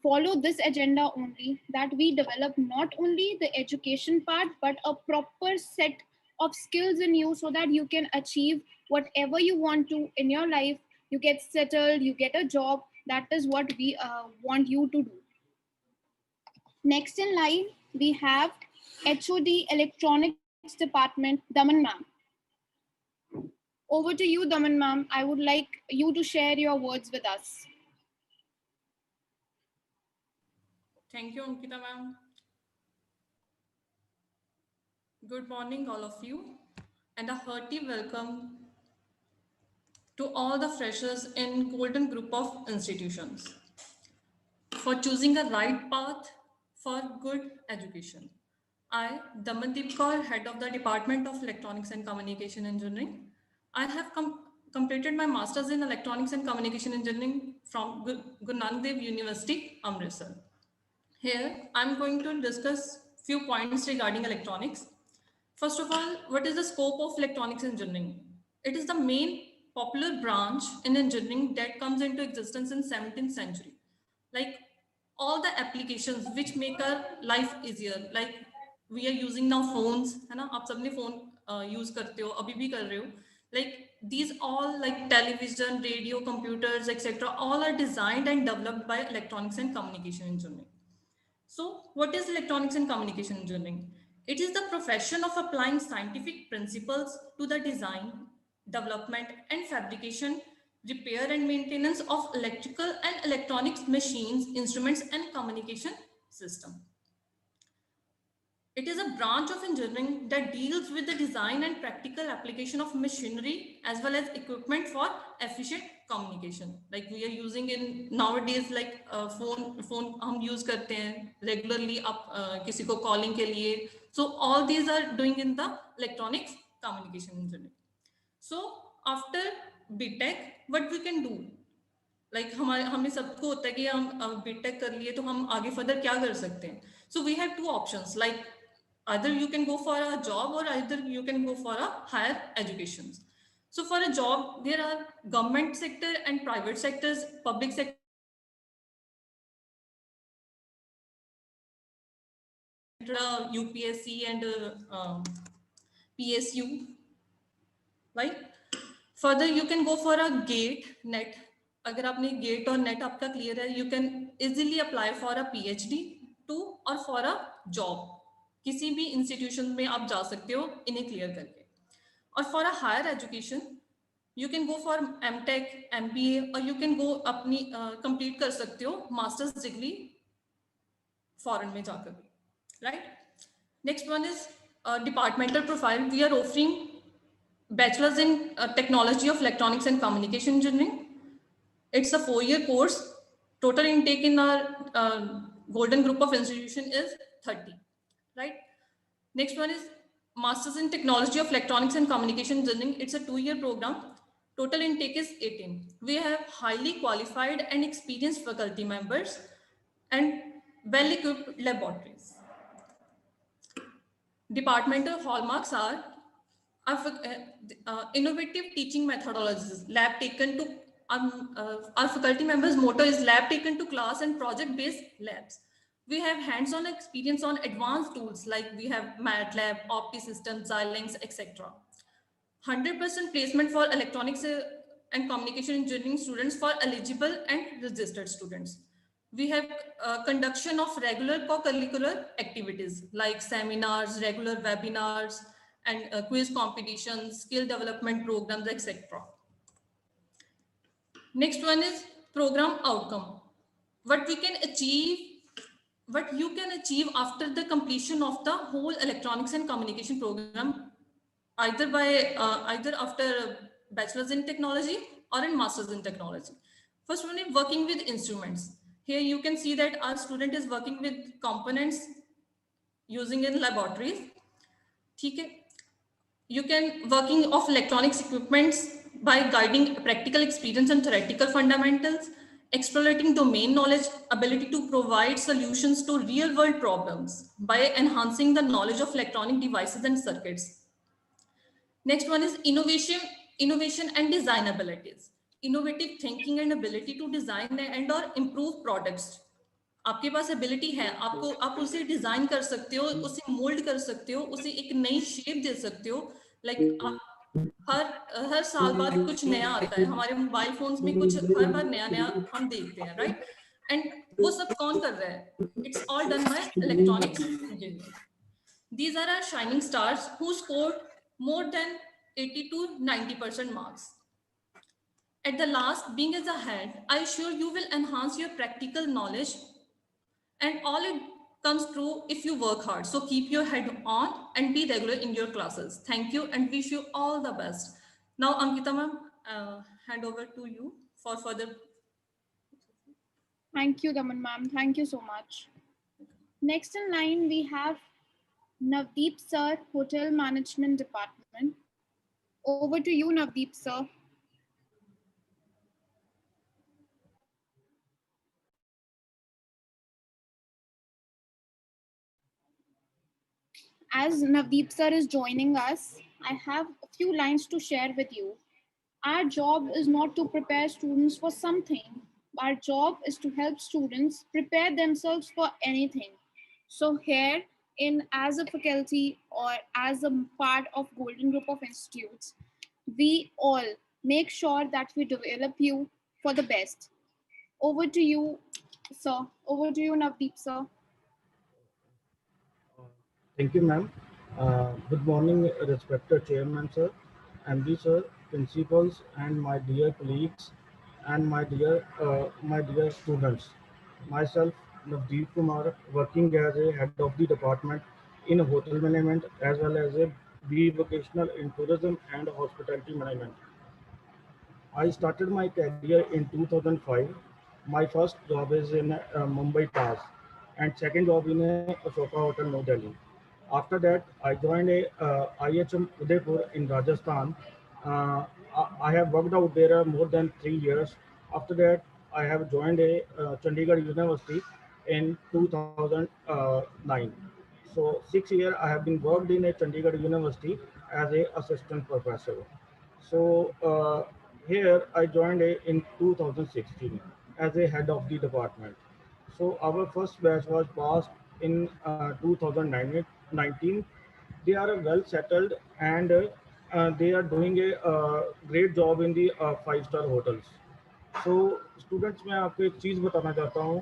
follow this agenda only, that we develop not only the education part, but a proper set of skills in you so that you can achieve whatever you want to in your life. You get settled, you get a job. That is what we want you to do. Next in line, we have HOD Electronics Department, Daman ma'am. Over to you, Daman ma'am. I would like you to share your words with us. Thank you, Ankita ma'am. Good morning, all of you, and a hearty welcome to all the freshers in Golden Group of Institutions for choosing a right path for good education. I, Damandeep Kaur, head of the Department of Electronics and Communication Engineering. I have completed my Masters in Electronics and Communication Engineering from Guru Nanak Dev University, Amritsar. Here, I'm going to discuss few points regarding electronics. First of all, what is the scope of electronics engineering? It is the main popular branch in engineering that comes into existence in 17th century. Like all the applications which make our life easier, like we are using now phones, है ना? आप सबने phone use करते हो, अभी भी कर रहे हो. Like these all like television, radio, computers, etc. all are designed and developed by electronics and communication engineering. So what is electronics and communication engineering? It is the profession of applying scientific principles to the design, development and fabrication, repair and maintenance of electrical and electronics machines, instruments and communication system. It is a branch of engineering that deals with the design and practical application of machinery as well as equipment for efficient communication. Like we are using in nowadays, like phone हम use करते हैं regularly आप किसी को calling के लिए. So all these are doing in the electronics communication engineering. So after BTech, what we can do? Like हमें सबको होता है कि हम BTech कर लिए तो हम आगे further क्या कर सकते हैं? So we have two options, like either you can go for a job or either you can go for a higher education. So for a job, there are government sector and private sectors, public sector, UPSC and PSU, right? Further, you can go for a GATE, NET. अगर आपने GATE और NET आपका clear है, you can easily apply for a PhD too or for a job. किसी भी institution में आप जा सकते हो इन्हें clear करके. और for a higher education, you can go for MTech, MBA, or you can go अपनी complete कर सकते हो master's degree foreign में जाकर, right? Next one is departmental profile. We are offering bachelor's in technology of electronics and communication engineering. It's a 4-year course. Total intake in our Golden Group of Institution is 30, right? Next one is Masters in Technology of Electronics and Communication Engineering. It's a 2-year program. Total intake is 18. We have highly qualified and experienced faculty members and well-equipped laboratories. Departmental hallmarks are innovative teaching methodologies, lab taken to our faculty members' motto is lab taken to class and project-based labs. We have hands-on experience on advanced tools like we have MATLAB, OptiSystems, Xilinx, etc. 100% placement for electronics and communication engineering students for eligible and registered students. We have conduction of regular co-curricular activities like seminars, regular webinars, and quiz competitions, skill development programs, etc. Next one is program outcome. What we can achieve, what you can achieve after the completion of the whole electronics and communication program, either after bachelor's in technology or in master's in technology. First one is working with instruments. Here you can see that our student is working with components using in laboratories. Okay. You can working of electronics equipments by guiding practical experience and theoretical fundamentals, exploring domain knowledge, ability to provide solutions to real world problems by enhancing the knowledge of electronic devices and circuits. Next one is innovation and design abilities. Innovative thinking and ability to design and or improve products. आपके पास ability है, आप उसे design कर सकते हो, उसे mould कर सकते हो, उसे एक नई शेप दे सकते हो. हर साल बाद कुछ नया आता है, हमारे मोबाइल फोन्स में कुछ हर बार नया हम देखते हैं, राइट? एंड वो सब कौन कर रहा है? It's all done by electronics engineer. These are our shining stars who scored more than 80 to 90% marks. At the last, being as a head, I assure you will enhance your practical knowledge, and all it comes true if you work hard. So keep your head on and be regular in your classes. Thank you and wish you all the best. Now, Ankita ma'am, hand over to you for further. Thank you, Daman ma'am. Thank you so much. Next in line, we have Navdeep sir, Hotel Management Department. Over to you, Navdeep sir. As Navdeep sir is joining us, I have a few lines to share with you. Our job is not to prepare students for something. Our job is to help students prepare themselves for anything. So here, as a faculty or as a part of Golden Group of Institutes, we all make sure that we develop you for the best. Over to you, sir. Over to you, Navdeep sir. Thank you, ma'am. Good morning, respected chairman, sir, MD, sir, principals, and my dear colleagues, and my dear students. Myself, Navdeep Kumar, working as a head of the department in hotel management as well as a B vocational in tourism and hospitality management. I started my career in 2005. My first job is in Mumbai Taj, and second job in Ashoka Hotel, New Delhi. After that, I joined a IHM Udaipur in Rajasthan. I have worked out there more than 3 years. After that, I have joined a Chandigarh University in 2009. So 6 years I have been worked in a Chandigarh University as a assistant professor. So here I joined in 2016 as a head of the department. So our first batch was passed in 2019. They are well settled and they are doing a great job in the 5-star hotels. So students, मैं आपको एक चीज़ बताना चाहता हूँ.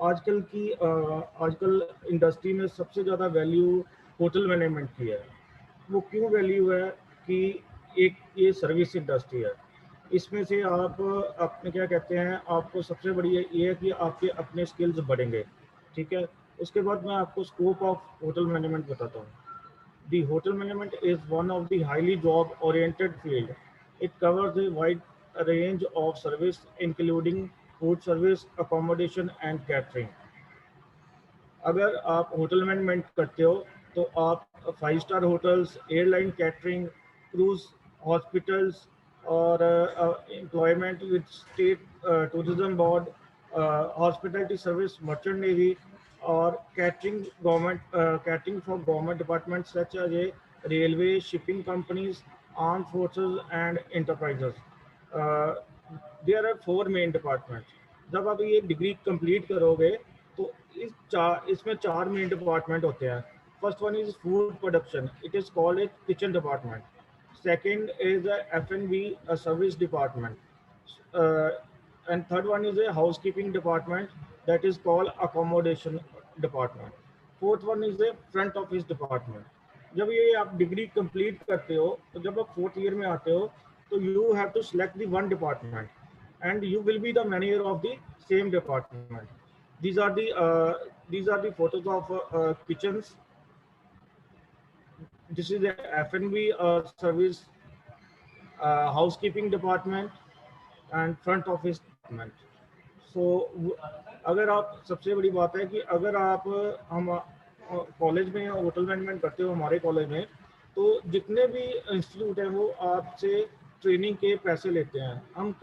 आजकल industry में सबसे ज़्यादा वैल्यू होटल मैनेजमेंट की है. वो क्यों वैल्यू है कि एक ये सर्विस इंडस्ट्री है. इसमें से आप अपने क्या कहते हैं, आपको सबसे बड़ी ये है कि आपके अपने स्किल्स बढ़ेंगे. ठीक है. उसके बाद मैं आपको स्कोप ऑफ होटल मैनेजमेंट बताता हूँ. The hotel management is one of the highly job-oriented field. It covers a wide range of service, including food service, accommodation, and catering. अगर आप होटल मैनेजमेंट करते हो तो आप 5-star hotels, airline catering, cruise, hospitals और employment with state tourism board, hospitality service, merchant navy, or catering for government departments such as a railway, shipping companies, armed forces and enterprises. There are 4 main departments. जब आप ये degree complete करोगे तो इसमें 4 main department होते हैं. First one is food production. It is called a kitchen department. Second is a F&B, a service department. And third one is a housekeeping department that is called accommodation department. Fourth one is a front office department. जब ये आप degree complete करते हो तो जब आप 4th year में आते हो तो you have to select the one department and you will be the manager of the same department. These are the photos of kitchens. This is the F&B service, housekeeping department and front office department. So अगर आप सबसे बड़ी बात है कि अगर आप हम कॉलेज में होटल मैनेजमेंट करते हो हमारे कॉलेज में, तो जितने भी इंस्टीट्यूट हैं वो आपसे ट्रेनिंग के पैसे लेते हैं. हम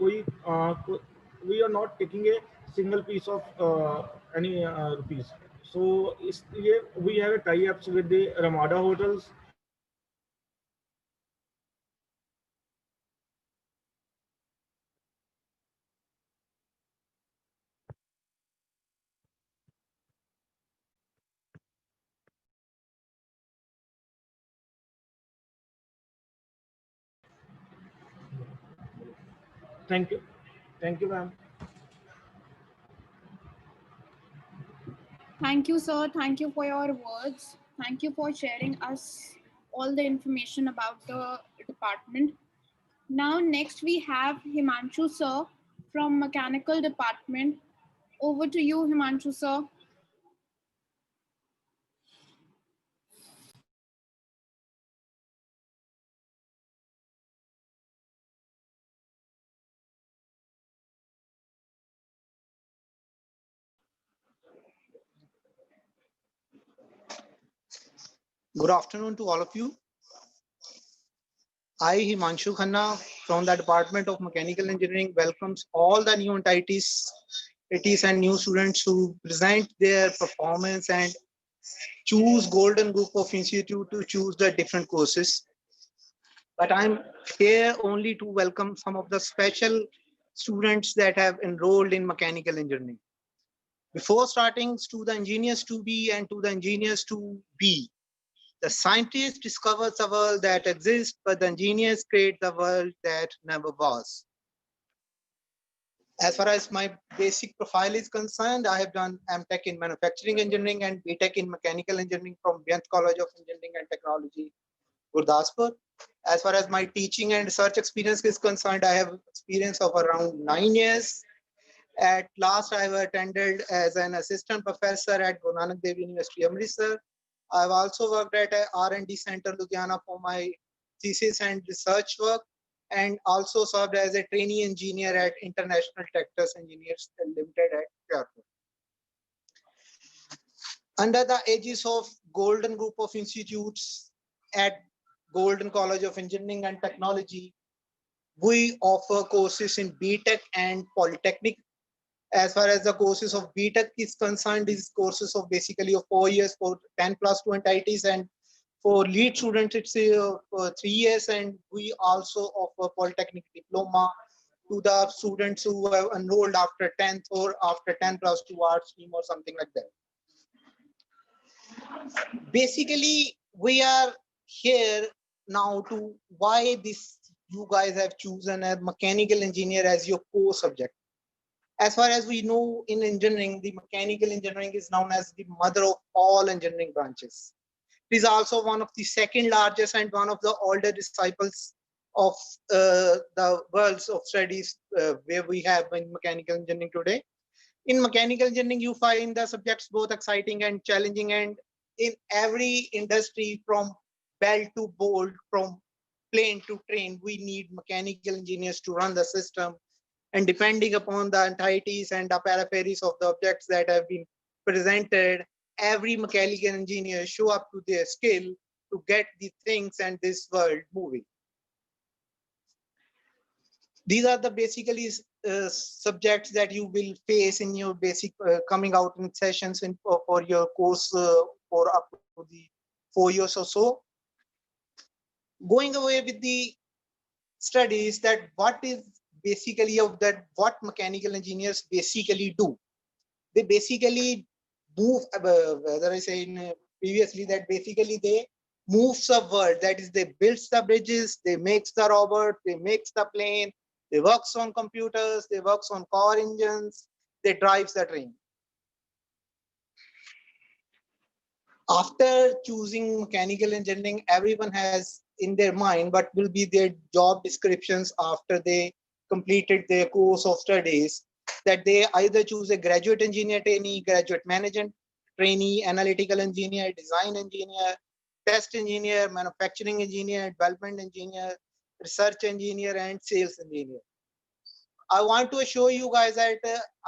we are not taking a single piece of any rupees. So we have a tie-ups with the Ramada hotels. Thank you, ma'am. Thank you, sir. Thank you for your words. Thank you for sharing us all the information about the department. Now, next we have Himanshu, sir, from Mechanical Department. Over to you, Himanshu, sir. Good afternoon to all of you. I, Himanshu Khanna, from the Department of Mechanical Engineering, welcomes all the new entities and new students who present their performance and choose Golden Group of Institute to choose the different courses. But I'm here only to welcome some of the special students that have enrolled in mechanical engineering. Before starting, to the engineers to be and to the engineers to be, the scientist discovers a world that exists, but the engineers create the world that never was. As far as my basic profile is concerned, I have done MTech in Manufacturing Engineering and BTech in Mechanical Engineering from Bent College of Engineering and Technology, Gurdaspur. As far as my teaching and research experience is concerned, I have experience of around 9 years. At last, I have attended as an assistant professor at Guru Nanak Dev University, Amritsar. I've also worked at a R&D center, Ludhiana, for my thesis and research work, and also served as a trainee engineer at International Tractors Engineers Limited at Jaipur. Under the aegis of Golden Group of Institutes at Golden College of Engineering and Technology, we offer courses in BTech and Polytechnic. As far as the courses of BTech is concerned, these courses of basically of 4 years for 10+2 entities, and for lead students it's 3 years, and we also offer Polytechnic diploma to the students who have enrolled after 10th or after 10+2 art stream or something like that. Basically, we are here now to why this you guys have chosen a mechanical engineer as your core subject. As far as we know, in engineering, the mechanical engineering is known as the mother of all engineering branches. It is also one of the second largest and one of the older disciples of the worlds of studies where we have in mechanical engineering today. In mechanical engineering, you find the subjects both exciting and challenging, and in every industry from bell to bolt, from plane to train, we need mechanical engineers to run the system. And depending upon the entities and the parapheries of the objects that have been presented, every mechanical engineer show up to their skill to get the things and this world moving. These are the basically subjects that you will face in your basic coming out in sessions for your course for up to the 4 years or so. Going away with the studies, that what is basically of that what mechanical engineers basically do. They basically move, whether I say in previously that basically they moves the world. That is, they builds the bridges, they makes the robot, they makes the plane, they works on computers, they works on car engines, they drives the train. After choosing mechanical engineering, everyone has in their mind what will be their job descriptions after they completed their course of studies, that they either choose a graduate engineer trainee, graduate management trainee, analytical engineer, design engineer, test engineer, manufacturing engineer, development engineer, research engineer, and sales engineer. I want to assure you guys that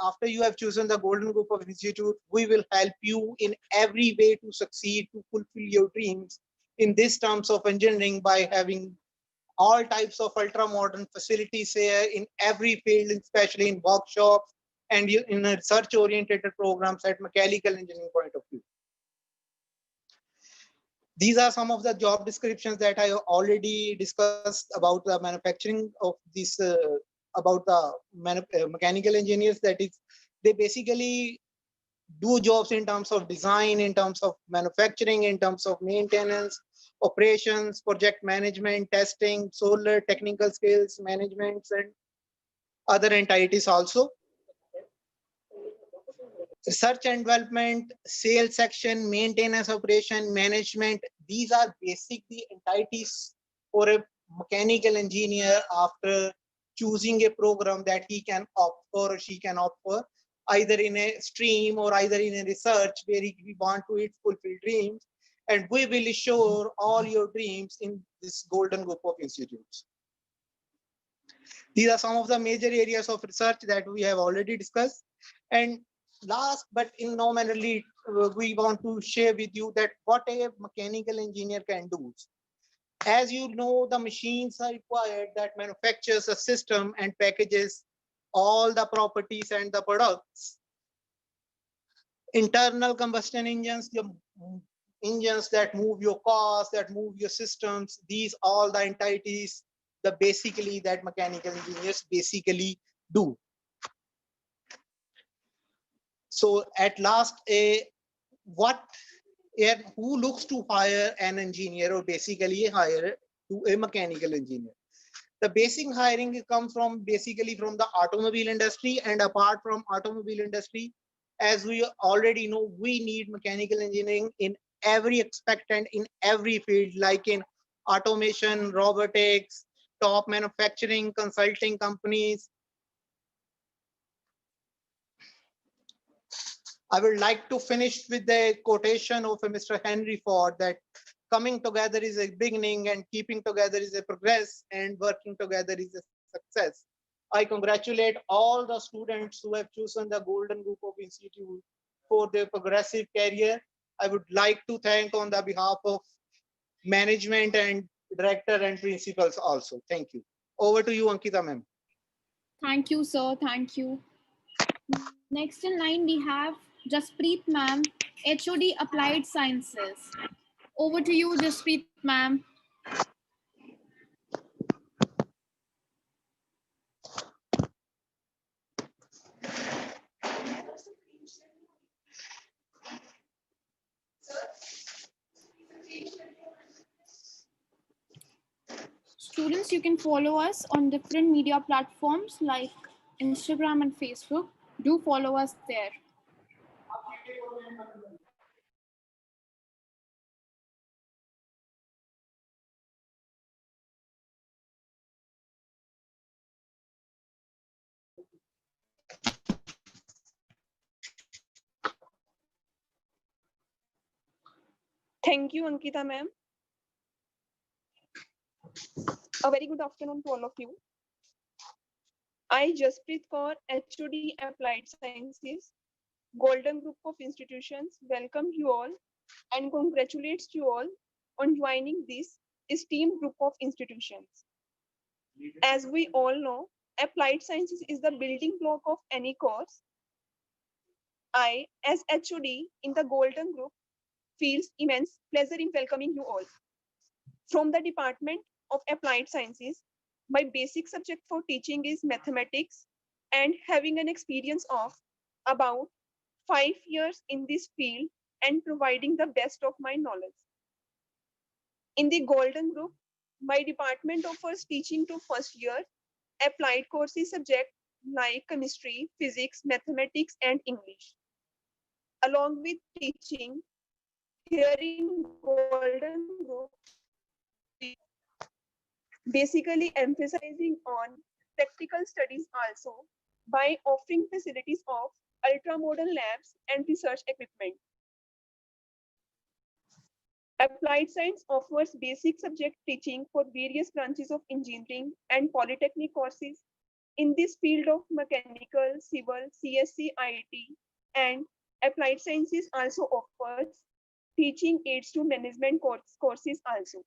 after you have chosen the golden group of institute, we will help you in every way to succeed, to fulfill your dreams in this terms of engineering by having all types of ultra modern facilities here in every field, especially in workshops and in research oriented programs at mechanical engineering point of view. These are some of the job descriptions that I already discussed about the manufacturing of this, about the mechanical engineers. That is, they basically do jobs in terms of design, in terms of manufacturing, in terms of maintenance, operations, project management, testing, solar technical skills, managements, and other entities also. Research and development, sales section, maintenance, operation, management. These are basically entities for a mechanical engineer after choosing a program that he can opt for or she can opt for, either in a stream or either in a research where we want to fulfill dreams. And we will assure all your dreams in this golden group of institutes. These are some of the major areas of research that we have already discussed. And last but in no manner least, we want to share with you that what a mechanical engineer can do. As you know, the machines are required that manufactures a system and packages all the properties and the products. Internal combustion engines, the engines that move your cars, that move your systems, these all the entities, the basically that mechanical engineers basically do. So at last, who looks to hire an engineer or basically hire to a mechanical engineer? The basic hiring comes from basically from the automobile industry, and apart from automobile industry, as we already know, we need mechanical engineering in every aspect and in every field, like in automation, robotics, top manufacturing, consulting companies. I would like to finish with the quotation of Mr. Henry Ford, that coming together is a beginning and keeping together is a progress and working together is a success. I congratulate all the students who have chosen the Golden Group of Institute for their progressive career. I would like to thank on the behalf of management and director and principals also. Thank you. Over to you, Ankita ma'am. Thank you, sir. Thank you. Next in line, we have Jaspreet ma'am, HOD Applied Sciences. Over to you, Jaspreet ma'am. Students, you can follow us on different media platforms like Instagram and Facebook. Do follow us there. Thank you, Ankita ma'am. A very good afternoon to all of you. I, Jaspreet Kaur, HOD Applied Sciences, Golden Group of Institutions, welcome you all and congratulates you all on joining this esteemed group of institutions. As we all know, applied sciences is the building block of any course. I, as HOD in the Golden Group, feels immense pleasure in welcoming you all. From the Department of Applied Sciences, my basic subject for teaching is mathematics, and having an experience of about 5 years in this field and providing the best of my knowledge. In the Golden Group, my department offers teaching to first year applied courses subjects like chemistry, physics, mathematics, and English. Along with teaching, here in Golden Group, basically emphasizing on practical studies also by offering facilities of ultra-modern labs and research equipment. Applied Science offers basic subject teaching for various branches of engineering and polytechnic courses in this field of mechanical, civil, CSC, IT, and Applied Sciences also offers teaching aids to management courses also.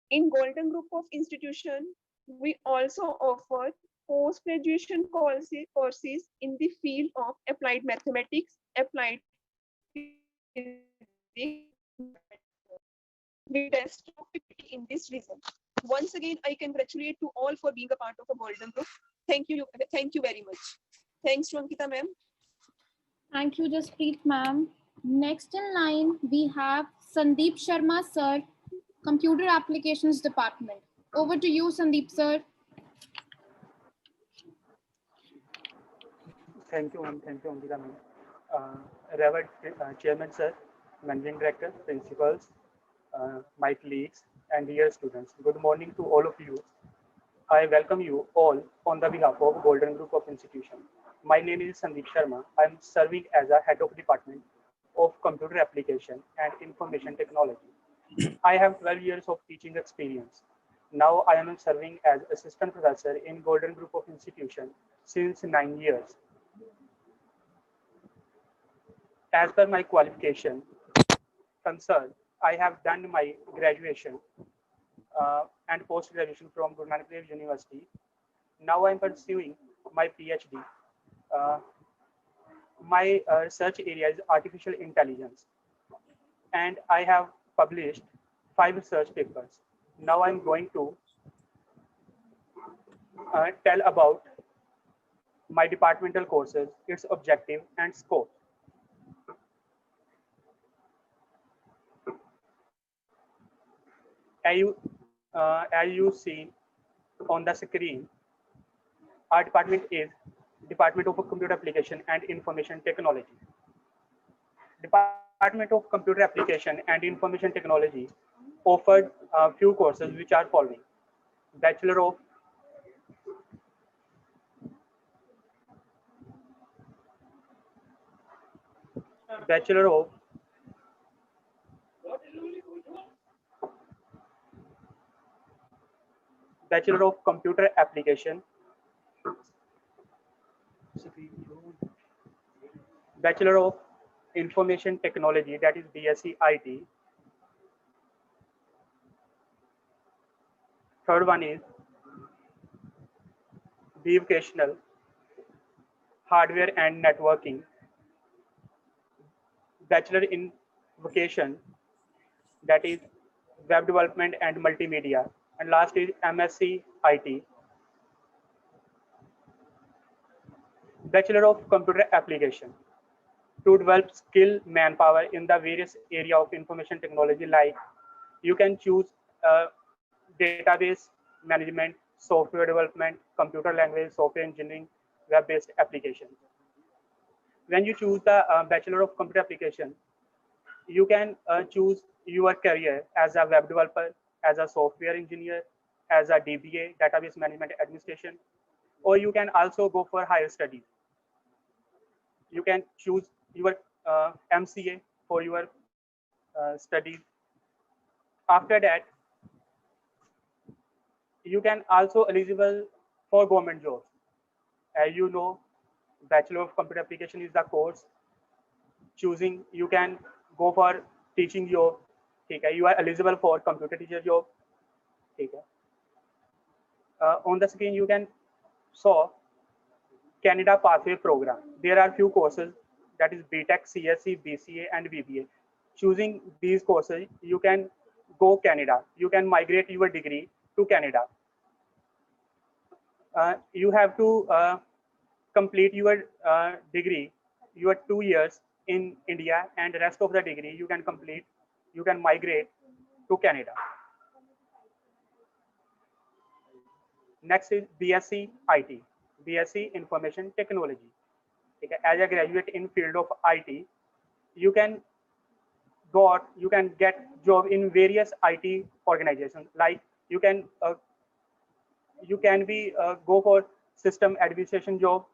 In Golden Group of institution, we also offer post-graduation courses in the field of applied mathematics, applied physics, with best of 50 in this region. Once again, I congratulate to all for being a part of a Golden Group. Thank you very much. Thanks to Ankita ma'am. Thank you, Jaspreet ma'am. Next in line, we have Sandeep Sharma sir, Computer Applications Department. Over to you, Sandeep sir. Thank you, ma'am. Thank you, Ankita ma'am. Reverend Chairman sir, Managing Director, Principals, my colleagues, and dear students. Good morning to all of you. I welcome you all on the behalf of Golden Group of Institution. My name is Sandeep Sharma. I'm serving as a head of Department of Computer Application and Information Technology. I have 12 years of teaching experience. Now I am serving as assistant professor in Golden Group of Institution since 9 years. As per my qualification concerned, I have done my graduation and post-graduation from Guru Nanak Dev University. Now I am pursuing my PhD. My research area is artificial intelligence, and I have published 5 research papers. Now I'm going to tell about my departmental courses, its objective and scope. As you see on the screen, our department is Department of Computer Application and Information Technology. Department of Computer Application and Information Technology offered a few courses which are following: Bachelor of Computer Application, Bachelor of Information Technology, that is BSc IT. Third one is Vocational Hardware and Networking, Bachelor in Vocation, that is Web Development and Multimedia, and last is MSc IT. Bachelor of Computer Application, to develop skilled manpower in the various area of information technology, like you can choose database management, software development, computer language, software engineering, web-based applications. When you choose the Bachelor of Computer Application, you can choose your career as a web developer, as a software engineer, as a DBA, database management administration, or you can also go for higher studies. You can choose your MCA for your studies. After that, you can also eligible for government jobs. As you know, Bachelor of Computer Application is the course choosing. You can go for teaching job. Okay, you are eligible for computer teacher job. Okay. On the screen, you can saw Canada Pathway Program. There are few courses, that is BTech, CSC, BCA, and BBA. Choosing these courses, you can go Canada. You can migrate your degree to Canada. You have to complete your degree, your 2 years in India, and the rest of the degree you can complete. You can migrate to Canada. Next is BSc IT, BSc Information Technology. Okay. As a graduate in field of IT, you can get job in various IT organizations. Like you can go for system administration job,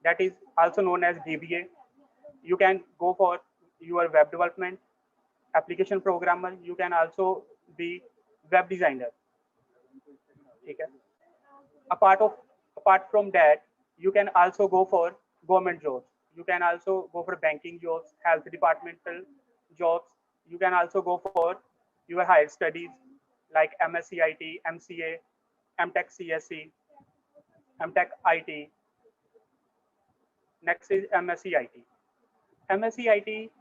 that is also known as DBA. You can go for your web development, application programmer. You can also be web designer. Okay. Apart from that, you can also go for government jobs. You can also go for banking jobs, health departmental jobs. You can also go for your higher studies like MSc IT, MCA, MTech CSC, MTech IT. Next is MSc IT. MSc IT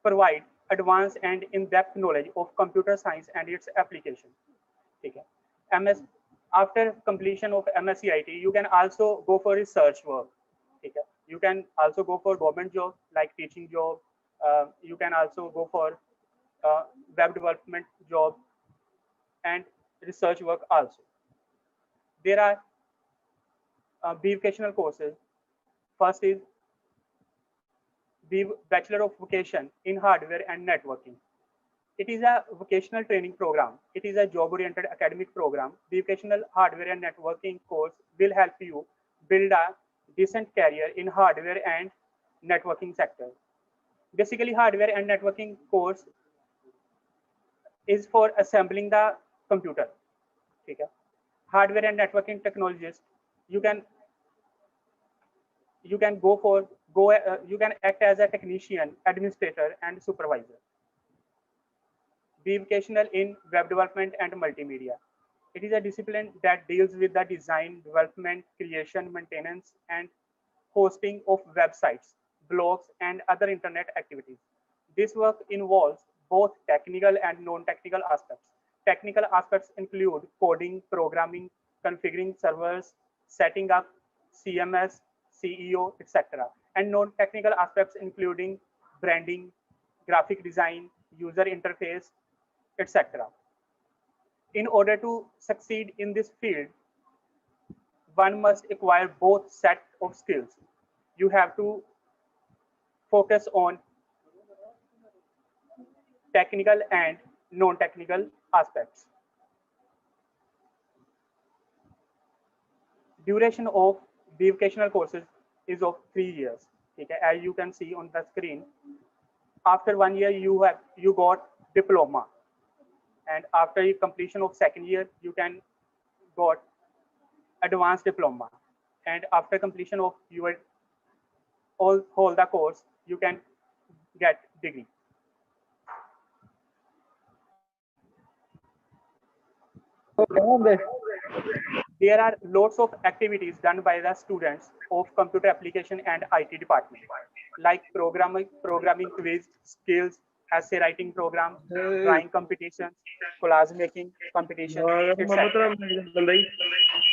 provide advanced and in-depth knowledge of computer science and its application. Okay. After completion of MSc IT, you can also go for research work. Okay. You can also go for government job like teaching job. You can also go for web development job and research work also. There are bifurcational courses. First is Bachelor of Vocation in Hardware and Networking. It is a vocational training program. It is a job-oriented academic program. The vocational hardware and networking course will help you build a decent career in hardware and networking sector. Basically, hardware and networking course is for assembling the computer. Okay. Hardware and networking technologist, you can act as a technician, administrator, and supervisor. Be vocational in web development and multimedia. It is a discipline that deals with the design, development, creation, maintenance, and hosting of websites, blogs, and other internet activities. This work involves both technical and non-technical aspects. Technical aspects include coding, programming, configuring servers, setting up CMS, CEO, etc. And non-technical aspects including branding, graphic design, user interface, etc. In order to succeed in this field, one must acquire both set of skills. You have to focus on technical and non-technical aspects. Duration of the vocational courses is of 3 years. Okay, as you can see on the screen, after 1 year you got diploma, and after completion of 2nd year you can got advanced diploma, and after completion of your whole the course you can get degree. There are lots of activities done by the students of computer application and IT department, like programming quiz, skills, essay writing program, drawing competitions, collage making competition, etc.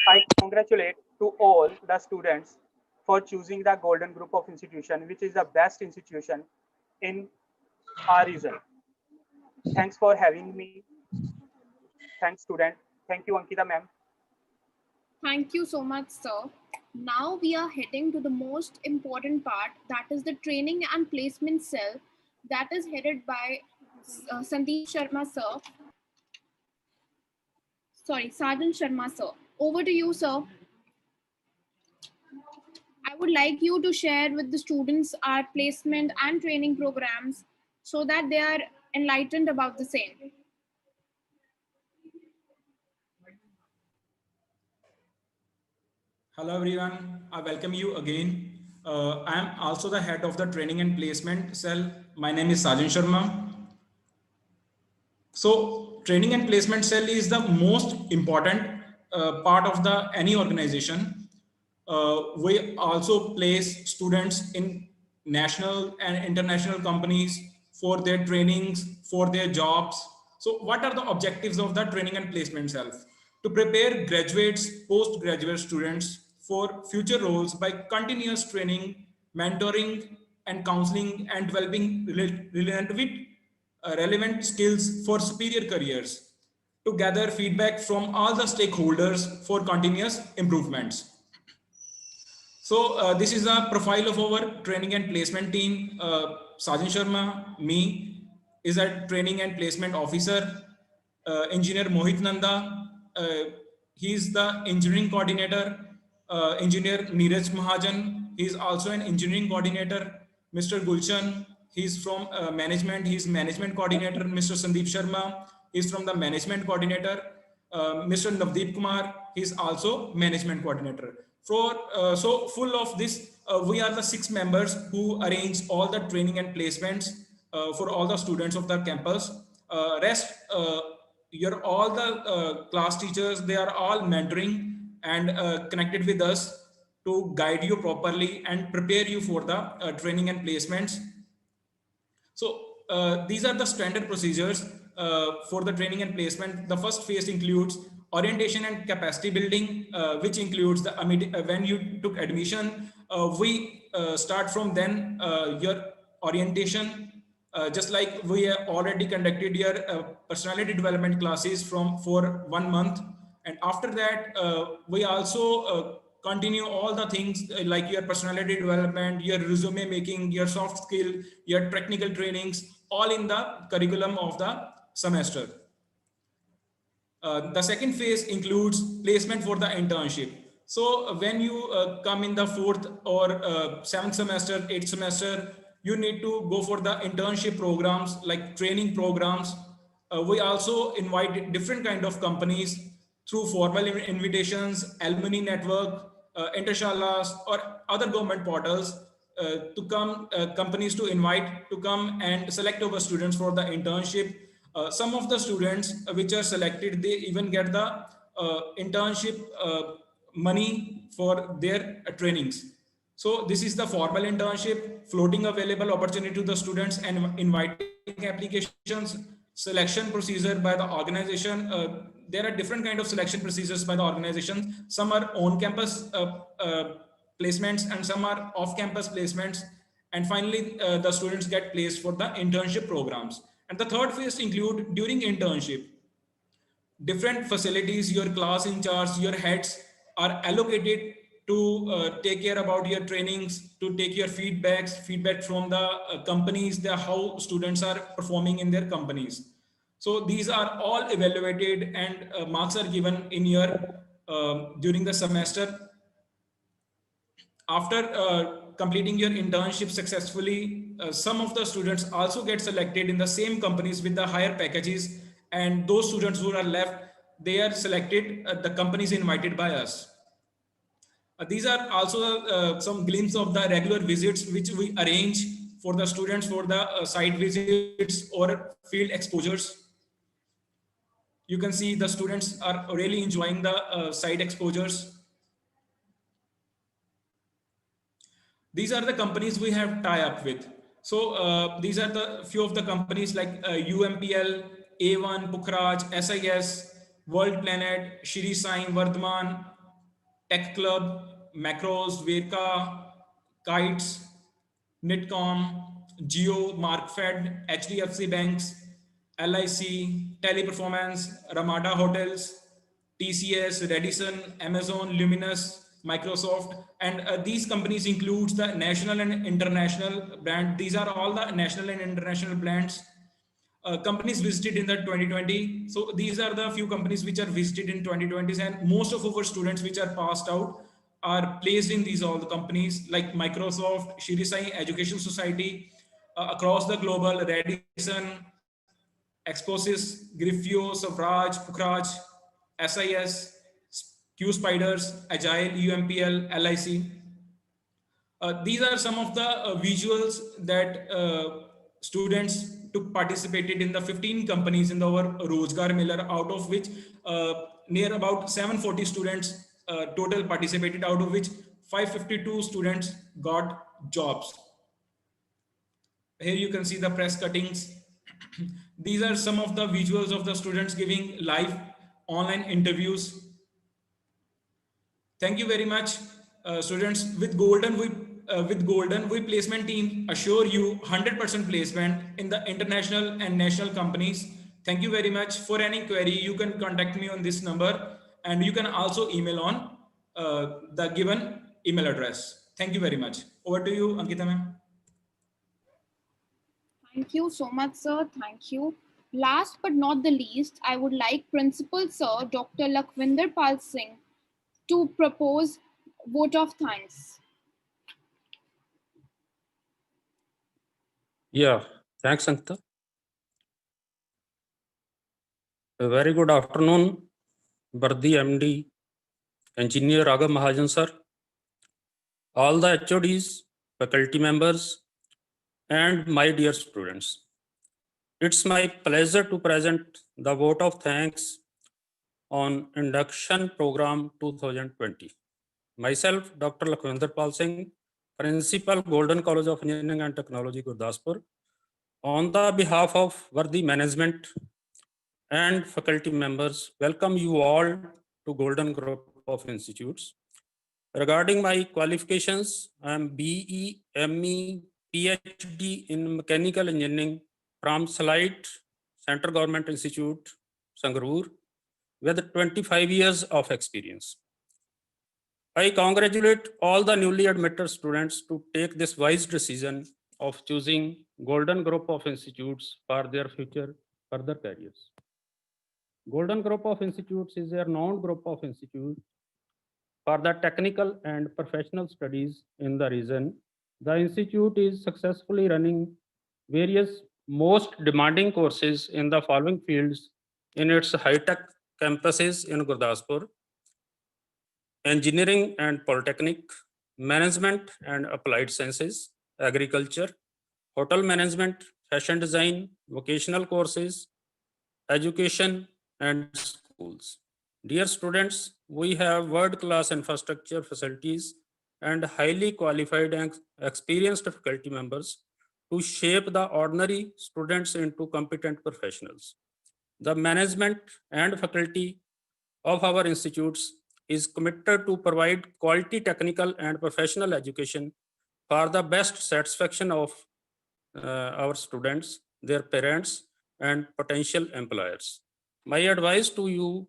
I congratulate to all the students for choosing the Golden Group of Institution, which is the best institution in our region. Thanks for having me. Thanks, student. Thank you, Ankita ma'am. Thank you so much, sir. Now we are heading to the most important part, that is the training and placement cell, that is headed by Sandeep Sharma, sir. Sorry, Sergeant Sharma, sir. Over to you, sir. I would like you to share with the students our placement and training programs so that they are enlightened about the same. Hello everyone, I welcome you again. I am also the head of the training and placement cell. My name is Sergeant Sharma. So training and placement cell is the most important part of any organization. We also place students in national and international companies for their trainings, for their jobs. So what are the objectives of the training and placement cell? To prepare graduates, postgraduate students for future roles by continuous training, mentoring, and counseling, and developing relevant relevant skills for superior careers, to gather feedback from all the stakeholders for continuous improvements. So this is a profile of our training and placement team. Sajan Sharma, me, is a training and placement officer. Engineer Mohit Nanda, he is the engineering coordinator. Engineer Neeraj Mahajan, he is also an engineering coordinator. Mr. Gulshan, he is from management, he is management coordinator. Mr. Sandeep Sharma, he is from the management coordinator. Mr. Navdeep Kumar, he is also management coordinator. So full of this, we are the 6 members who arrange all the training and placements for all the students of the campus. Rest, all the class teachers, they are all mentoring and connected with us to guide you properly and prepare you for the training and placements. So these are the standard procedures for the training and placement. The first phase includes orientation and capacity building, which includes the when you took admission, we start from then your orientation, just like we have already conducted your personality development classes for 1 month. And after that, we also continue all the things like your personality development, your resume making, your soft skill, your technical trainings, all in the curriculum of the semester. The second phase includes placement for the internship. So when you come in the 4th or 7th semester, 8th semester, you need to go for the internship programs like training programs. We also invite different kind of companies through formal invitations, alumni network, intershalas, or other government portals to come, companies to invite to come and select our students for the internship. Some of the students which are selected, they even get the internship money for their trainings. So this is the formal internship, floating available opportunity to the students and inviting applications, selection procedure by the organization. There are different kind of selection procedures by the organization. Some are on-campus placements and some are off-campus placements. And finally, the students get placed for the internship programs. And the third phase include during internship, different facilities, your class in charge, your heads are allocated to take care about your trainings, to take your feedback from the companies, how students are performing in their companies. So these are all evaluated and marks are given in your during the semester. After completing your internship successfully, some of the students also get selected in the same companies with the higher packages, and those students who are left, they are selected, the companies invited by us. These are also some glimpse of the regular visits which we arrange for the students for the site visits or field exposures. You can see the students are really enjoying the site exposures. These are the companies we have tie up with. So these are the few of the companies like UMPL, A1, Pukhraj, SIS, World Planet, Shri Sai, Vardhman, Tech Club, Macros, Verka, Kites, Nitcom, Geo, Markfed, HDFC Banks, LIC, Teleperformance, Ramada Hotels, TCS, Radisson, Amazon, Luminous, Microsoft, and these companies includes the national and international brand. These are all the national and international brands. Companies visited in the 2020. So these are the few companies which are visited in 2020s, and most of our students which are passed out are placed in these all the companies like Microsoft, Shri Sai Education Society, across the global, Radisson, Exposys, Grifio, Savraj, Pukhraj, SIS, Q Spiders, Agile, UMPL, LIC. These are some of the visuals that students participated in the 15 companies in our Rozgar Miller, out of which near about 740 students total participated, out of which 552 students got jobs. Here you can see the press cuttings. These are some of the visuals of the students giving live online interviews. Thank you very much, students. With Golden, we with Golden, we placement team assure you 100% placement in the international and national companies. Thank you very much. For any query, you can contact me on this number, and you can also email on the given email address. Thank you very much. Over to you, Ankita ma'am. Thank you so much, sir. Thank you. Last but not the least, I would like Principal Sir Dr. Lakhvinder Pal Singh to propose vote of thanks. Yeah, thanks, Ankita. A very good afternoon, Bardi MD, Engineer Raghav Mahajan sir, all the HODs, faculty members, and my dear students. It's my pleasure to present the vote of thanks on Induction Program 2020. Myself, Dr. Lakhvinder Pal Singh, Principal, Golden College of Engineering and Technology, Gurdaspur, on the behalf of Vardi Management and faculty members, welcome you all to Golden Group of Institutes. Regarding my qualifications, I am BE, ME, PhD in Mechanical Engineering from Salite Central Government Institute, Sangrur, with 25 years of experience. I congratulate all the newly admitted students to take this wise decision of choosing Golden Group of Institutes for their future further careers. Golden Group of Institutes is a renowned group of institutes for the technical and professional studies in the region. The institute is successfully running various most demanding courses in the following fields in its high-tech campuses in Gurdaspur: Engineering and Polytechnic, Management and Applied Sciences, Agriculture, Hotel Management, Fashion Design, Vocational Courses, Education, and Schools. Dear students, we have world-class infrastructure facilities and highly qualified and experienced faculty members to shape the ordinary students into competent professionals. The management and faculty of our institutes is committed to provide quality technical and professional education for the best satisfaction of our students, their parents, and potential employers. My advice to you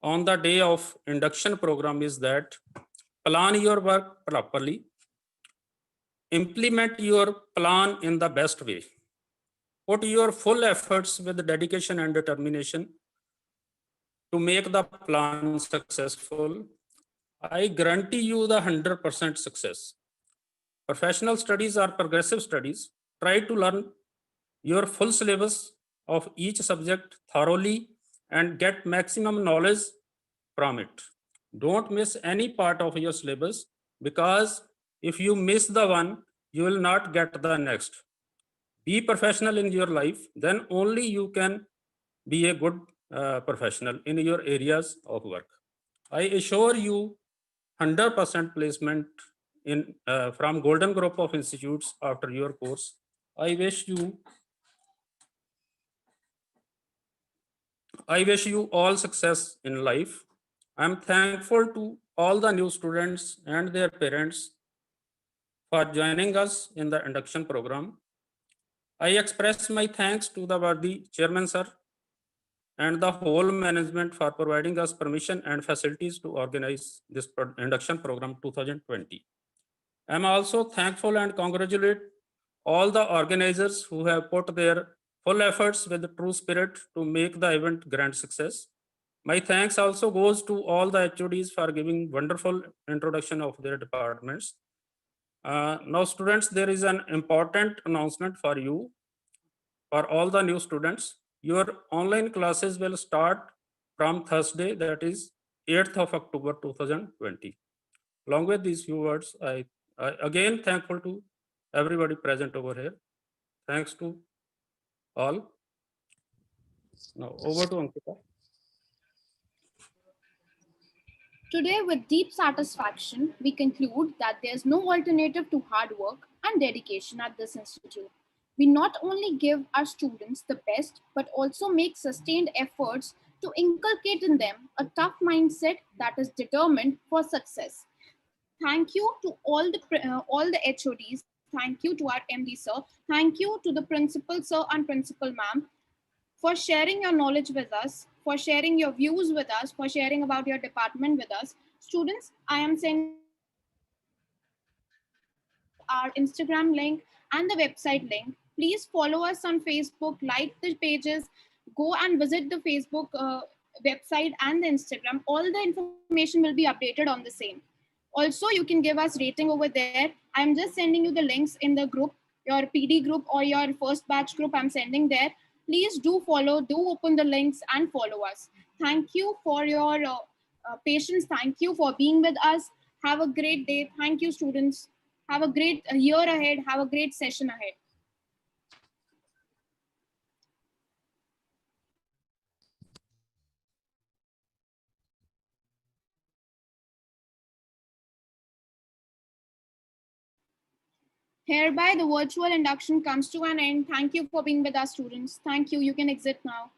on the day of induction program is that plan your work properly, implement your plan in the best way, put your full efforts with dedication and determination to make the plan successful. I guarantee you the 100% success. Professional studies are progressive studies. Try to learn your full syllabus of each subject thoroughly and get maximum knowledge from it. Don't miss any part of your syllabus, because if you miss the one, you will not get the next. Be professional in your life, then only you can be a good professional in your areas of work. I assure you 100% placement in from Golden Group of Institutes after your course. I wish you all success in life. I'm thankful to all the new students and their parents for joining us in the induction program. I express my thanks to the Vardi Chairman sir and the whole management for providing us permission and facilities to organize this induction program 2020. I'm also thankful and congratulate all the organizers who have put their full efforts with the true spirit to make the event grand success. My thanks also goes to all the HODs for giving wonderful introduction of their departments. Now students, there is an important announcement for you, for all the new students. Your online classes will start from Thursday, that is 8th of October 2020. Along with these few words, I again thankful to everybody present over here. Thanks to all. Now over to Ankita. Today, with deep satisfaction, we conclude that there's no alternative to hard work and dedication at this institute. We not only give our students the best, but also make sustained efforts to inculcate in them a tough mindset that is determined for success. Thank you to all the HODs. Thank you to our MD sir. Thank you to the principal sir and principal ma'am for sharing your knowledge with us, for sharing your views with us, for sharing about your department with us. Students, I am sending our Instagram link and the website link. Please follow us on Facebook, like the pages, go and visit the Facebook website and the Instagram. All the information will be updated on the same. Also, you can give us rating over there. I'm just sending you the links in the group, your PD group or your first batch group I'm sending there. Please do follow, do open the links and follow us. Thank you for your patience. Thank you for being with us. Have a great day. Thank you, students. Have a great year ahead. Have a great session ahead. Hereby, the virtual induction comes to an end. Thank you for being with us, students. Thank you. You can exit now.